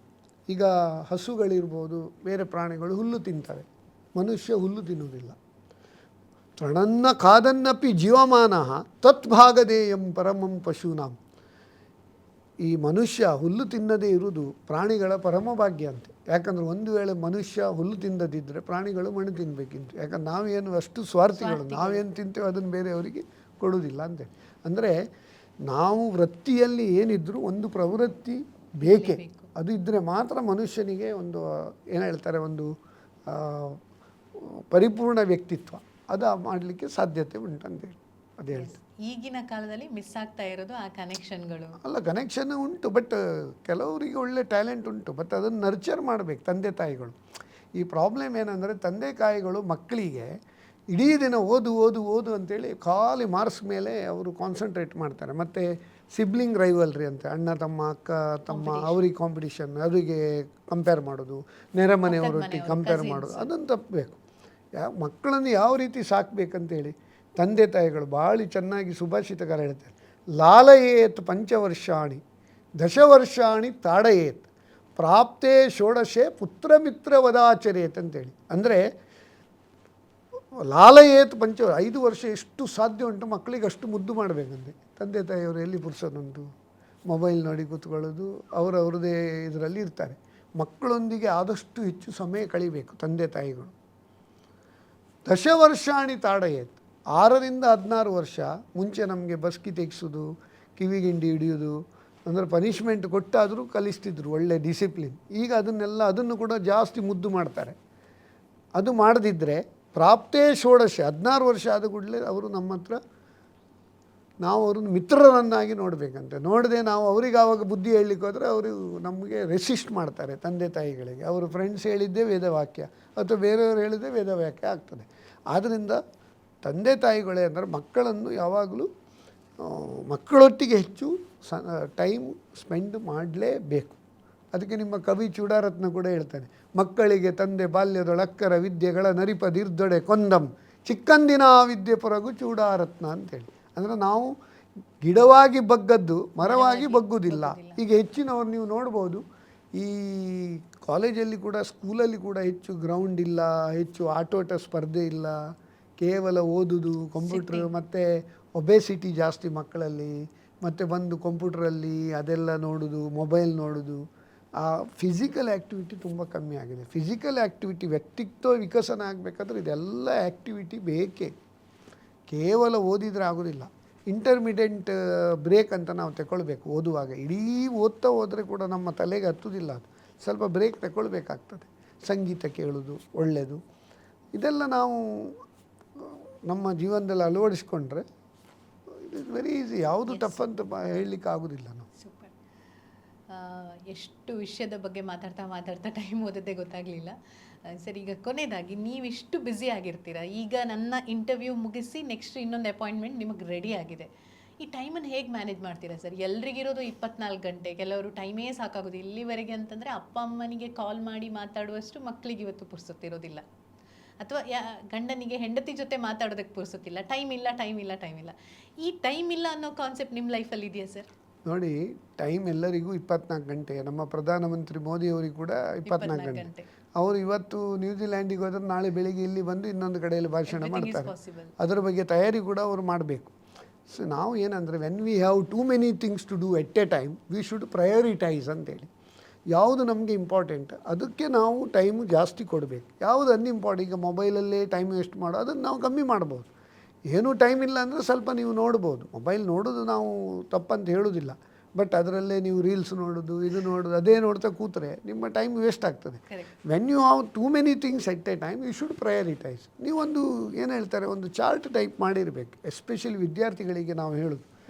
ಈಗ ಹಸುಗಳಿರ್ಬೋದು, ಬೇರೆ ಪ್ರಾಣಿಗಳು ಹುಲ್ಲು ತಿಂತವೆ, ಮನುಷ್ಯ ಹುಲ್ಲು ತಿನ್ನುವುದಿಲ್ಲ. ತೃಣನ್ನ ಖಾದನ್ನಪಿ ಜೀವಮಾನ ತತ್ ಭಾಗದೇಯಂ ಪರಮಂ ಪಶೂನಾಂ. ಈ ಮನುಷ್ಯ ಹುಲ್ಲು ತಿನ್ನದೇ ಇರುವುದು ಪ್ರಾಣಿಗಳ ಪರಮ ಭಾಗ್ಯ ಅಂತೆ. ಯಾಕಂದರೆ ಒಂದು ವೇಳೆ ಮನುಷ್ಯ ಹುಲ್ಲು ತಿಂದದಿದ್ದರೆ ಪ್ರಾಣಿಗಳು ಮಣ್ಣು ತಿನ್ನಬೇಕಿಂತ. ಯಾಕಂದ್ರೆ ನಾವೇನು ಅಷ್ಟು ಸ್ವಾರ್ಥಿಗಳು, ನಾವೇನು ತಿಂತೇವೆ ಅದನ್ನು ಬೇರೆಯವರಿಗೆ ಕೊಡುವುದಿಲ್ಲ ಅಂತೇಳಿ. ಅಂದರೆ ನಾವು ವೃತ್ತಿಯಲ್ಲಿ ಏನಿದ್ರೂ ಒಂದು ಪ್ರವೃತ್ತಿ ಬೇಕೇ. ಅದು ಇದ್ದರೆ ಮಾತ್ರ ಮನುಷ್ಯನಿಗೆ ಒಂದು ಏನು ಹೇಳ್ತಾರೆ, ಒಂದು ಪರಿಪೂರ್ಣ ವ್ಯಕ್ತಿತ್ವ ಅದು ಮಾಡಲಿಕ್ಕೆ ಸಾಧ್ಯತೆ ಉಂಟಂತೇಳಿ ಅದು ಹೇಳ್ತಾರೆ. ಈಗಿನ ಕಾಲದಲ್ಲಿ ಮಿಸ್ ಆಗ್ತಾ ಇರೋದು ಆ ಕನೆಕ್ಷನ್ಗಳು. ಅಲ್ಲ, ಕನೆಕ್ಷನ್ ಉಂಟು, ಬಟ್ ಕೆಲವರಿಗೆ ಒಳ್ಳೆ ಟ್ಯಾಲೆಂಟ್ ಉಂಟು, ಬಟ್ ಅದನ್ನು ನರ್ಚರ್ ಮಾಡಬೇಕು ತಂದೆ ತಾಯಿಗಳು. ಈ ಪ್ರಾಬ್ಲಮ್ ಏನಂದರೆ, ತಂದೆ ತಾಯಿಗಳು ಮಕ್ಕಳಿಗೆ ಇಡೀ ದಿನ ಓದು ಓದು ಓದು ಅಂತೇಳಿ ಖಾಲಿ ಮಾರ್ಕ್ಸ್ ಮೇಲೆ ಅವರು ಕಾನ್ಸಂಟ್ರೇಟ್ ಮಾಡ್ತಾರೆ. ಮತ್ತು ಸಿಬ್ಲಿಂಗ್ ರೈವಲ್ರಿ ಅಂತ, ಅಣ್ಣ ತಮ್ಮ ಅಕ್ಕ ತಮ್ಮ ಅವ್ರಿಗೆ ಕಾಂಪಿಟಿಷನ್, ಅವರಿಗೆ ಕಂಪೇರ್ ಮಾಡೋದು, ನೆರೆ ಮನೆಯವರೊಟ್ಟಿಗೆ ಕಂಪೇರ್ ಮಾಡೋದು, ಅದನ್ನು ತಪ್ಪಬೇಕು. ಮಕ್ಕಳನ್ನು ಯಾವ ರೀತಿ ಸಾಕಬೇಕಂತೇಳಿ ತಂದೆ ತಾಯಿಗಳು ಭಾಳ ಚೆನ್ನಾಗಿ ಸುಭಾಷಿತಕಾರ ಹೇಳ್ತಾರೆ. ಲಾಲಯೇತ್ ಪಂಚವರ್ಷಾಣಿ ದಶವರ್ಷಾಣಿ ತಾಡಯೇತ್ ಪ್ರಾಪ್ತೇ ಷೋಡಶೆ ಪುತ್ರ ಮಿತ್ರ ವದಾಚರೇತ್ ಅಂತೇಳಿ. ಅಂದರೆ ಲಾಲಯೇತ್ 5 ವರ್ಷ ಎಷ್ಟು ಸಾಧ್ಯ ಉಂಟು ಮಕ್ಕಳಿಗೆ ಅಷ್ಟು ಮುದ್ದು ಮಾಡಬೇಕಂತೆ. ತಂದೆ ತಾಯಿಯವರು ಎಲ್ಲಿ ಪುರುಷನುಂಟು, ಮೊಬೈಲ್ ನೋಡಿ ಕೂತ್ಕೊಳ್ಳೋದು, ಅವರವ್ರದ್ದೇ ಇದರಲ್ಲಿ ಇರ್ತಾರೆ. ಮಕ್ಕಳೊಂದಿಗೆ ಆದಷ್ಟು ಹೆಚ್ಚು ಸಮಯ ಕಳಿಬೇಕು ತಂದೆ ತಾಯಿಗಳು. ದಶವರ್ಷಾಣಿ ತಾಡಯೇತ್, 6ರಿಂದ 16 ವರ್ಷ ಮುಂಚೆ ನಮಗೆ ಬಸ್ಕಿ ತೆಗೆಸೋದು, ಕಿವಿಗಿಂಡಿ ಹಿಡಿಯೋದು, ಅಂದರೆ ಪನಿಷ್ಮೆಂಟ್ ಕೊಟ್ಟಾದರೂ ಕಲಿಸ್ತಿದ್ರು, ಒಳ್ಳೆ ಡಿಸಿಪ್ಲಿನ್. ಈಗ ಅದನ್ನು ಕೂಡ ಜಾಸ್ತಿ ಮುದ್ದು ಮಾಡ್ತಾರೆ. ಅದು ಮಾಡದಿದ್ದರೆ ಪ್ರಾಪ್ತೇ ಷೋಡಶೆ 16 ವರ್ಷ ಆದ ಕೂಡಲೇ ಅವರು ನಮ್ಮ ಹತ್ರ, ನಾವು ಅವ್ರನ್ನ ಮಿತ್ರರನ್ನಾಗಿ ನೋಡಬೇಕಂತೆ. ನೋಡದೆ ನಾವು ಅವ್ರಿಗೆ ಆವಾಗ ಬುದ್ಧಿ ಹೇಳಲಿಕ್ಕೆ ಹೋದರೆ ಅವರು ನಮಗೆ ರೆಸಿಸ್ಟ್ ಮಾಡ್ತಾರೆ ತಂದೆ ತಾಯಿಗಳಿಗೆ. ಅವರು ಫ್ರೆಂಡ್ಸ್ ಹೇಳಿದ್ದೇ ವೇದವಾಕ್ಯ ಅಥವಾ ಬೇರೆಯವರು ಹೇಳಿದ್ದೇ ವೇದವಾಕ್ಯ ಆಗ್ತದೆ. ಆದ್ದರಿಂದ ತಂದೆ ತಾಯಿಗಳೇ ಅಂದರೆ ಮಕ್ಕಳನ್ನು ಯಾವಾಗಲೂ ಮಕ್ಕಳೊಟ್ಟಿಗೆ ಹೆಚ್ಚು ಟೈಮ್ ಸ್ಪೆಂಡ್ ಮಾಡಲೇಬೇಕು. ಅದಕ್ಕೆ ನಿಮ್ಮ ಕವಿ ಚೂಡಾರತ್ನ ಕೂಡ ಹೇಳ್ತಾನೆ, ಮಕ್ಕಳಿಗೆ ತಂದೆ ಬಾಲ್ಯದೊಳಕ್ಕರ ವಿದ್ಯೆಗಳ ನರಿಪದಿರ್ದೊಡೆ ಕೊಂದಂ ಚಿಕ್ಕಂದಿನ ವಿದ್ಯೆ ಪೊರಗು ಚೂಡಾರತ್ನ ಅಂತೇಳಿ. ಅಂದರೆ ನಾವು ಗಿಡವಾಗಿ ಬಗ್ಗದ್ದು ಮರವಾಗಿ ಬಗ್ಗುವುದಿಲ್ಲ. ಈಗ ಹೆಚ್ಚಿನವ್ರು ನೀವು ನೋಡ್ಬೋದು, ಈ ಕಾಲೇಜಲ್ಲಿ ಕೂಡ ಸ್ಕೂಲಲ್ಲಿ ಕೂಡ ಹೆಚ್ಚು ಗ್ರೌಂಡ್ ಇಲ್ಲ, ಹೆಚ್ಚು ಆಟೋಟ ಸ್ಪರ್ಧೆ ಇಲ್ಲ, ಕೇವಲ ಓದೋದು, ಕಂಪ್ಯೂಟ್ರ್, ಮತ್ತು ಒಬೆಸಿಟಿ ಜಾಸ್ತಿ ಮಕ್ಕಳಲ್ಲಿ, ಮತ್ತು ಬಂದು ಕಂಪ್ಯೂಟ್ರಲ್ಲಿ ಅದೆಲ್ಲ ನೋಡೋದು, ಮೊಬೈಲ್ ನೋಡೋದು. ಆ ಫಿಸಿಕಲ್ ಆ್ಯಕ್ಟಿವಿಟಿ ತುಂಬ ಕಮ್ಮಿ ಆಗಿದೆ. ಫಿಸಿಕಲ್ ಆ್ಯಕ್ಟಿವಿಟಿ, ವ್ಯಕ್ತಿತ್ವ ವಿಕಸನ ಆಗಬೇಕಾದ್ರೆ ಇದೆಲ್ಲ ಆ್ಯಕ್ಟಿವಿಟಿ ಬೇಕೇ. ಕೇವಲ ಓದಿದರೆ ಆಗೋದಿಲ್ಲ. ಇಂಟರ್ಮಿಡಿಯೆಂಟ್ ಬ್ರೇಕ್ ಅಂತ ನಾವು ತಗೊಳ್ಬೇಕು ಓದುವಾಗ. ಇಡೀ ಓದ್ತಾ ಹೋದರೆ ಕೂಡ ನಮ್ಮ ತಲೆಗೆ ಹತ್ತುವುದಿಲ್ಲ, ಅದು ಸ್ವಲ್ಪ ಬ್ರೇಕ್ ತಗೊಳ್ಬೇಕಾಗ್ತದೆ. ಸಂಗೀತ ಕೇಳೋದು ಒಳ್ಳೆಯದು. ಇದೆಲ್ಲ ನಾವು ನಮ್ಮ ಜೀವನದಲ್ಲಿ ಅಳವಡಿಸ್ಕೊಂಡ್ರೆ ಇಟ್ ಇಸ್ ವೆರಿ ಈಸಿ. ಯಾವುದು ಟಫ್ ಅಂತ ಹೇಳಲಿಕ್ಕೆ ಆಗೋದಿಲ್ಲ ನಾವು. ಸೂಪರ್. ಎಷ್ಟು ವಿಷಯದ ಬಗ್ಗೆ ಮಾತಾಡ್ತಾ ಟೈಮ್ ಓದೋದೇ ಗೊತ್ತಾಗಲಿಲ್ಲ ಸರ್. ಈಗ ಕೊನೆಯದಾಗಿ, ನೀವಿಷ್ಟು ಬ್ಯುಸಿ ಆಗಿರ್ತೀರ, ಈಗ ನನ್ನ ಇಂಟರ್ವ್ಯೂ ಮುಗಿಸಿ ನೆಕ್ಸ್ಟ್ ಇನ್ನೊಂದು ಅಪಾಯಿಂಟ್ಮೆಂಟ್ ನಿಮಗೆ ರೆಡಿ ಆಗಿದೆ. ಈ ಟೈಮನ್ನು ಹೇಗೆ ಮ್ಯಾನೇಜ್ ಮಾಡ್ತೀರಾ ಸರ್? ಎಲ್ರಿಗಿರೋದು 24 ಗಂಟೆ, ಕೆಲವರು ಟೈಮೇ ಸಾಕಾಗೋದು. ಇಲ್ಲಿವರೆಗೆ ಅಂತಂದರೆ ಅಪ್ಪ ಅಮ್ಮನಿಗೆ ಕಾಲ್ ಮಾಡಿ ಮಾತಾಡುವಷ್ಟು ಮಕ್ಕಳಿಗೆ ಇವತ್ತು ಪುರ್ಸೊತ್ತಿರೋದಿಲ್ಲ, ಅಥವಾ ಗಂಡನಿಗೆ ಹೆಂಡತಿ ಜೊತೆ ಮಾತಾಡೋದಕ್ಕೆ ಪುರ್ಸೊತ್ತಿಲ್ಲ. ಟೈಮ್ ಇಲ್ಲ. ಈ ಟೈಮ್ ಇಲ್ಲ ಅನ್ನೋ ಕಾನ್ಸೆಪ್ಟ್ ನಿಮ್ಮ ಲೈಫಲ್ಲಿ ಇದೆಯಾ ಸರ್? ನೋಡಿ, ಟೈಮ್ ಎಲ್ಲರಿಗೂ 24 ಗಂಟೆ. ನಮ್ಮ ಪ್ರಧಾನಮಂತ್ರಿ ಮೋದಿಯವರಿಗೆ ಕೂಡ 24 ಗಂಟೆ. ಅವರು ಇವತ್ತು ನ್ಯೂಜಿಲ್ಯಾಂಡಿಗೆ ಹೋದರೆ ನಾಳೆ ಬೆಳಿಗ್ಗೆ ಇಲ್ಲಿ ಬಂದು ಇನ್ನೊಂದು ಕಡೆಯಲ್ಲಿ ಭಾಷಣ ಮಾಡ್ತಾರೆ. ಅದರ ಬಗ್ಗೆ ತಯಾರಿ ಕೂಡ ಅವರು ಮಾಡಬೇಕು. ಸೊ ನಾವು ಏನಂದರೆ, when we have too many things to do at a time, we should prioritise ಅಂತೇಳಿ. ಯಾವುದು ನಮಗೆ ಇಂಪಾರ್ಟೆಂಟ್ ಅದಕ್ಕೆ ನಾವು ಟೈಮು ಜಾಸ್ತಿ ಕೊಡಬೇಕು. ಯಾವುದು ಅನ್ಇಂಪಾರ್ಟೆಂಟ್, ಈಗ ಮೊಬೈಲಲ್ಲೇ ಟೈಮ್ ವೇಸ್ಟ್ ಮಾಡೋ ಅದನ್ನು ನಾವು ಕಮ್ಮಿ ಮಾಡ್ಬೋದು. ಏನೂ ಟೈಮ್ ಇಲ್ಲ ಅಂದರೆ ಸ್ವಲ್ಪ ನೀವು ನೋಡ್ಬೋದು. ಮೊಬೈಲ್ ನೋಡೋದು ನಾವು ತಪ್ಪಂತ ಹೇಳೋದಿಲ್ಲ, ಬಟ್ ಅದರಲ್ಲೇ ನೀವು ರೀಲ್ಸ್ ನೋಡೋದು ಇದು ನೋಡೋದು ಅದೇ ನೋಡ್ತಾ ಕೂತ್ರೆ ನಿಮ್ಮ ಟೈಮ್ ವೇಸ್ಟ್ ಆಗ್ತದೆ. When you have too many things at a time you should prioritise. ನೀವೊಂದು ಏನು ಹೇಳ್ತಾರೆ, ಒಂದು ಚಾರ್ಟ್ ಟೈಪ್ ಮಾಡಿರಬೇಕು. ಎಸ್ಪೆಷಲಿ ವಿದ್ಯಾರ್ಥಿಗಳಿಗೆ ನಾವು ಹೇಳೋದು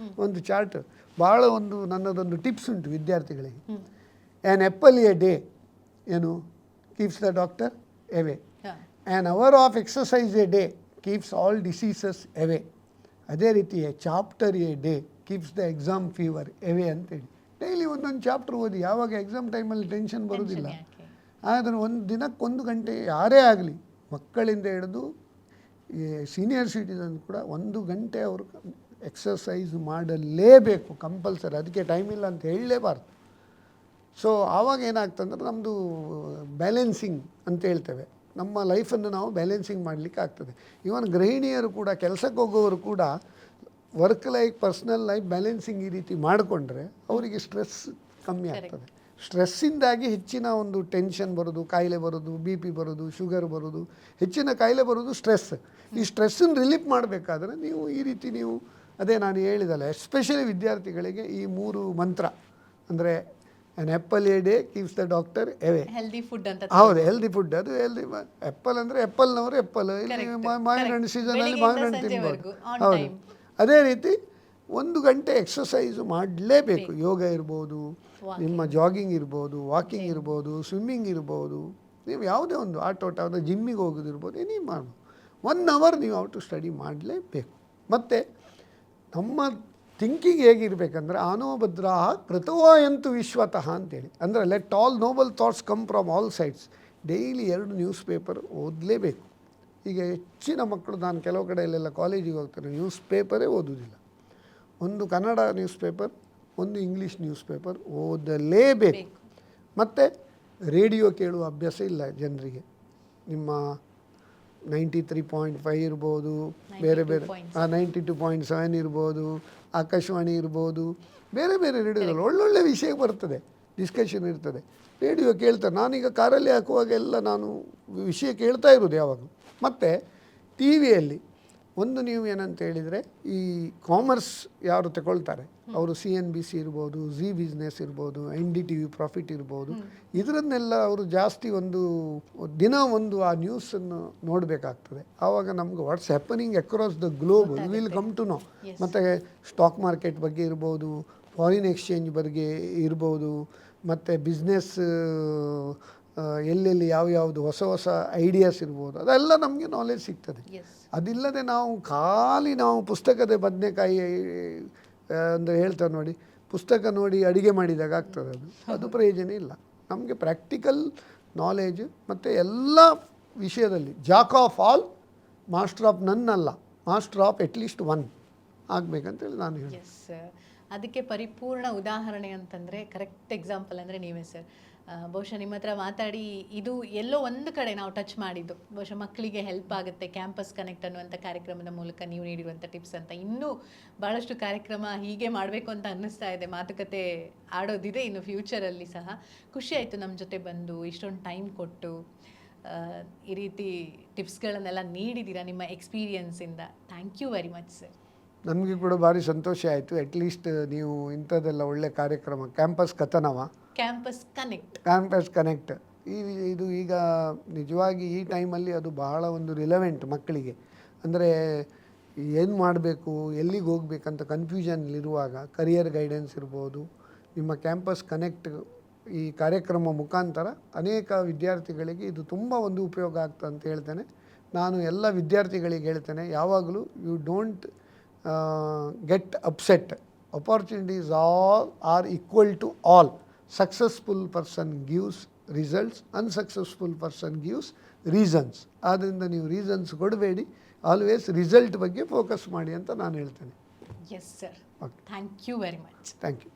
ಒಂದು ಚಾರ್ಟ್ ಭಾಳ ಒಂದು ನನ್ನದೊಂದು ಟಿಪ್ಸ್ ಉಂಟು ವಿದ್ಯಾರ್ಥಿಗಳಿಗೆ. ಆ್ಯನ್ ಆ್ಯಪಲ್ ಎ ಡೇ ಏನು keeps the doctor away, an hour of exercise a day keeps all diseases away. ಅದೇ ರೀತಿ a chapter a day keeps the exam fever away ಅಂತೇಳಿ. ಡೈಲಿ ಒಂದೊಂದು ಚಾಪ್ಟರ್ ಓದಿ, ಯಾವಾಗ ಎಕ್ಸಾಮ್ ಟೈಮಲ್ಲಿ ಟೆನ್ಷನ್ ಬರೋದಿಲ್ಲ. ಆದರೆ ಒಂದು ದಿನಕ್ಕೊಂದು ಗಂಟೆ ಯಾರೇ ಆಗಲಿ, ಮಕ್ಕಳಿಂದ ಹಿಡಿದು ಸೀನಿಯರ್ ಸಿಟಿಸನ್ ಕೂಡ 1 ಗಂಟೆ ಅವರು ಎಕ್ಸಸೈಸ್ ಮಾಡಲೇಬೇಕು ಕಂಪಲ್ಸರಿ. ಅದಕ್ಕೆ ಟೈಮ್ ಇಲ್ಲ ಅಂತ ಹೇಳಲೇಬಾರ್ದು. ಸೊ ಆವಾಗ ಏನಾಗ್ತಂದ್ರೆ ನಮ್ಮದು ಬ್ಯಾಲೆನ್ಸಿಂಗ್ ಅಂತ ಹೇಳ್ತೇವೆ, ನಮ್ಮ ಲೈಫನ್ನು ನಾವು ಬ್ಯಾಲೆನ್ಸಿಂಗ್ ಮಾಡಲಿಕ್ಕೆ ಆಗ್ತದೆ. ಇವನ್ ಗೃಹಿಣಿಯರು ಕೂಡ, ಕೆಲಸಕ್ಕೆ ಹೋಗೋರು ಕೂಡ work life personal life balancing ಈ ರೀತಿ ಮಾಡಿಕೊಂಡ್ರೆ ಅವರಿಗೆ ಸ್ಟ್ರೆಸ್ ಕಮ್ಮಿ ಆಗ್ತದೆ. ಸ್ಟ್ರೆಸ್ಸಿಂದಾಗಿ ಹೆಚ್ಚಿನ ಒಂದು ಟೆನ್ಷನ್ ಬರೋದು, ಕಾಯಿಲೆ ಬರೋದು, ಬಿ ಪಿ ಬರೋದು, ಶುಗರ್ ಬರೋದು, ಹೆಚ್ಚಿನ ಕಾಯಿಲೆ ಬರೋದು ಸ್ಟ್ರೆಸ್. ಈ ಸ್ಟ್ರೆಸ್ಸನ್ನು ರಿಲೀಫ್ ಮಾಡಬೇಕಾದ್ರೆ ನೀವು ಈ ರೀತಿ ನೀವು ಅದೇ ನಾನು ಹೇಳಿದಲ್ಲ, ಎಸ್ಪೆಷಲಿ ವಿದ್ಯಾರ್ಥಿಗಳಿಗೆ ಈ 3 ಮಂತ್ರ ಅಂದರೆ an apple a day keeps the doctor away. Healthy food ಅಂತ. ಹೌದು, ಹೆಲ್ದಿ ಫುಡ್. ಅದು ಹೆಲ್ದಿ ಆ್ಯಪಲ್ ಅಂದರೆ ಆ್ಯಪಲ್ನವರು ಆ್ಯಪಲ್, ಇಲ್ಲಿ ಮಾವಿನ ಹಣ್ಣು ಸೀಸನಲ್ಲಿ ಮಾವಿನ ಹಣ್ಣು ತಿನ್ಬೋದು. ಹೌದು, ಅದೇ ರೀತಿ 1 ಗಂಟೆ ಎಕ್ಸಸೈಸು ಮಾಡಲೇಬೇಕು. ಯೋಗ ಇರ್ಬೋದು, ನಿಮ್ಮ ಜಾಗಿಂಗ್ ಇರ್ಬೋದು, ವಾಕಿಂಗ್ ಇರ್ಬೋದು, ಸ್ವಿಮ್ಮಿಂಗ್ ಇರ್ಬೋದು, ನೀವು ಯಾವುದೇ ಒಂದು ಆಟೋಟ ಅಂದರೆ ಜಿಮ್ಮಿಗೆ ಹೋಗೋದಿರ್ಬೋದು, ಏನೇ ಮಾಡ್ಬೋದು. 1 ಅವರ್ ನೀವು ಔಟ್ ಸ್ಟಡಿ ಮಾಡಲೇಬೇಕು. ಮತ್ತು ನಮ್ಮ ಥಿಂಕಿಂಗ್ ಹೇಗಿರಬೇಕಂದ್ರೆ ಆನೋಭದ್ರ ಕೃತವಾಯಂತು ವಿಶ್ವತಃ ಅಂತೇಳಿ, ಅಂದರೆ let all noble thoughts come from all sides. Daily 2 newspaper ಓದಲೇಬೇಕು. ಈಗ ಹೆಚ್ಚಿನ ಮಕ್ಕಳು, ನಾನು ಕೆಲವು ಕಡೆಯಲ್ಲೆಲ್ಲ ಕಾಲೇಜಿಗೆ ಹೋಗ್ತಾರೆ, ನ್ಯೂಸ್ ಪೇಪರೇ ಓದೋದಿಲ್ಲ. ಒಂದು ಕನ್ನಡ ನ್ಯೂಸ್ ಪೇಪರ್, ಒಂದು ಇಂಗ್ಲೀಷ್ ನ್ಯೂಸ್ ಪೇಪರ್ ಓದಲೇಬೇಕು. ಮತ್ತು ರೇಡಿಯೋ ಕೇಳುವ ಅಭ್ಯಾಸ ಇಲ್ಲ ಜನರಿಗೆ. ನಿಮ್ಮ 93.5 ಇರ್ಬೋದು, ಬೇರೆ ಬೇರೆ 92.7 ಇರ್ಬೋದು, ಆಕಾಶವಾಣಿ ಇರ್ಬೋದು, ಬೇರೆ ಬೇರೆ ರೇಡಿಯೋದಲ್ಲಿ ಒಳ್ಳೊಳ್ಳೆ ವಿಷಯ ಬರ್ತದೆ, ಡಿಸ್ಕಷನ್ ಇರ್ತದೆ. ರೇಡಿಯೋ ಕೇಳ್ತಾರೆ. ನಾನೀಗ ಕಾರಲ್ಲಿ ಹಾಕುವಾಗ ಎಲ್ಲ ನಾನು ವಿಷಯ ಕೇಳ್ತಾ ಇರೋದು ಯಾವಾಗಲೂ. ಮತ್ತು ಟಿ ವಿಯಲ್ಲಿ ಒಂದು ನೀವು ಏನಂತ ಹೇಳಿದರೆ, ಈ ಕಾಮರ್ಸ್ ಯಾರು ತಗೊಳ್ತಾರೆ ಅವರು CNBC ಇರ್ಬೋದು, ಝೀ ಬಿಸ್ನೆಸ್ ಇರ್ಬೋದು, NDTV ಪ್ರಾಫಿಟ್ ಇರ್ಬೋದು, ಇದರನ್ನೆಲ್ಲ ಅವರು ಜಾಸ್ತಿ ಒಂದು ದಿನ ಒಂದು ಆ ನ್ಯೂಸನ್ನು ನೋಡಬೇಕಾಗ್ತದೆ. ಆವಾಗ ನಮ್ಗೆ what's happening across the globe will come to know. ಮತ್ತು ಸ್ಟಾಕ್ ಮಾರ್ಕೆಟ್ ಬಗ್ಗೆ ಇರ್ಬೋದು, ಫಾರಿನ್ ಎಕ್ಸ್ಚೇಂಜ್ ಬಗ್ಗೆ ಇರ್ಬೋದು, ಮತ್ತು ಬಿಸ್ನೆಸ್ ಎಲ್ಲೆಲ್ಲಿ ಯಾವ್ಯಾವುದು ಹೊಸ ಹೊಸ ಐಡಿಯಾಸ್ ಇರ್ಬೋದು, ಅದೆಲ್ಲ ನಮಗೆ ನಾಲೆಜ್ ಸಿಗ್ತದೆ. ಅದಿಲ್ಲದೆ ನಾವು ಖಾಲಿ ನಾವು ಪುಸ್ತಕದ ಬದನೆಕಾಯಿ ಅಂದರೆ ಹೇಳ್ತಾರೆ ನೋಡಿ, ಪುಸ್ತಕ ನೋಡಿ ಅಡುಗೆ ಮಾಡಿದಾಗ ಆಗ್ತದೆ, ಅದು ಪ್ರಯೋಜನ ಇಲ್ಲ. ನಮಗೆ ಪ್ರಾಕ್ಟಿಕಲ್ ನಾಲೆಜ್ ಮತ್ತು ಎಲ್ಲ ವಿಷಯದಲ್ಲಿ Jack of all master of ನನ್ ಅಲ್ಲ, ಮಾಸ್ಟರ್ ಆಫ್ ಅಟ್ಲೀಸ್ಟ್ 1 ಆಗಬೇಕಂತೇಳಿ ನಾನು ಹೇಳಿ. ಅದಕ್ಕೆ ಪರಿಪೂರ್ಣ ಉದಾಹರಣೆ ಅಂತಂದರೆ, ಕರೆಕ್ಟ್ ಎಕ್ಸಾಂಪಲ್ ಅಂದರೆ ನೀವೇ ಸರ್. ಬಹುಶಃ ನಿಮ್ಮ ಹತ್ರ ಮಾತಾಡಿ ಇದು ಎಲ್ಲೋ ಒಂದು ಕಡೆ ನಾವು ಟಚ್ ಮಾಡಿದ್ದು, ಬಹುಶಃ ಮಕ್ಕಳಿಗೆ ಹೆಲ್ಪ್ ಆಗುತ್ತೆ. ಕ್ಯಾಂಪಸ್ ಕನೆಕ್ಟ್ ಅನ್ನುವಂಥ ಕಾರ್ಯಕ್ರಮದ ಮೂಲಕ ನೀವು ನೀಡಿರುವಂಥ ಟಿಪ್ಸ್ ಅಂತ ಇನ್ನೂ ಭಾಳಷ್ಟು ಕಾರ್ಯಕ್ರಮ ಹೀಗೆ ಮಾಡಬೇಕು ಅಂತ ಅನ್ನಿಸ್ತಾ ಇದೆ. ಮಾತುಕತೆ ಆಡೋದಿದೆ ಇನ್ನು ಫ್ಯೂಚರಲ್ಲಿ ಸಹ. ಖುಷಿ ಆಯಿತು ನಮ್ಮ ಜೊತೆ ಬಂದು ಇಷ್ಟೊಂದು ಟೈಮ್ ಕೊಟ್ಟು ಈ ರೀತಿ ಟಿಪ್ಸ್ಗಳನ್ನೆಲ್ಲ ನೀಡಿದ್ದೀರಾ ನಿಮ್ಮ ಎಕ್ಸ್ಪೀರಿಯನ್ಸಿಂದ. Thank you very much sir. ನಮಗೆ ಕೂಡ ಭಾರಿ ಸಂತೋಷ ಆಯಿತು. ಅಟ್ಲೀಸ್ಟ್ ನೀವು ಇಂಥದ್ದೆಲ್ಲ ಒಳ್ಳೆ ಕಾರ್ಯಕ್ರಮ, ಕ್ಯಾಂಪಸ್ ಕಥನವ, ಕ್ಯಾಂಪಸ್ ಕನೆಕ್ಟ್ ಇದು ಈಗ ನಿಜವಾಗಿ ಈ ಟೈಮಲ್ಲಿ ಅದು ಬಹಳ ಒಂದು ರಿಲೆವೆಂಟ್ ಮಕ್ಕಳಿಗೆ. ಅಂದರೆ ಏನು ಮಾಡಬೇಕು, ಎಲ್ಲಿಗೆ ಹೋಗ್ಬೇಕಂತ ಕನ್ಫ್ಯೂಷನ್ಲಿರುವಾಗ ಕರಿಯರ್ ಗೈಡೆನ್ಸ್ ಇರ್ಬೋದು, ನಿಮ್ಮ ಕ್ಯಾಂಪಸ್ ಕನೆಕ್ಟ್ ಈ ಕಾರ್ಯಕ್ರಮ ಮುಖಾಂತರ ಅನೇಕ ವಿದ್ಯಾರ್ಥಿಗಳಿಗೆ ಇದು ತುಂಬ ಒಂದು ಉಪಯೋಗ ಆಗ್ತದೆ ಅಂತ ಹೇಳ್ತೇನೆ. ನಾನು ಎಲ್ಲ ವಿದ್ಯಾರ್ಥಿಗಳಿಗೆ ಹೇಳ್ತೇನೆ, ಯಾವಾಗಲೂ you don't get upset. Opportunities are equal to all. Successful person gives results, unsuccessful person gives reasons. ಆದ್ದರಿಂದ ನೀವು ರೀಸನ್ಸ್ ಕೊಡಬೇಡಿ, ಆಲ್ವೇಸ್ ರಿಸಲ್ಟ್ ಬಗ್ಗೆ ಫೋಕಸ್ ಮಾಡಿ ಅಂತ ನಾನು ಹೇಳ್ತೇನೆ. Yes sir. Thank you very much. Thank you.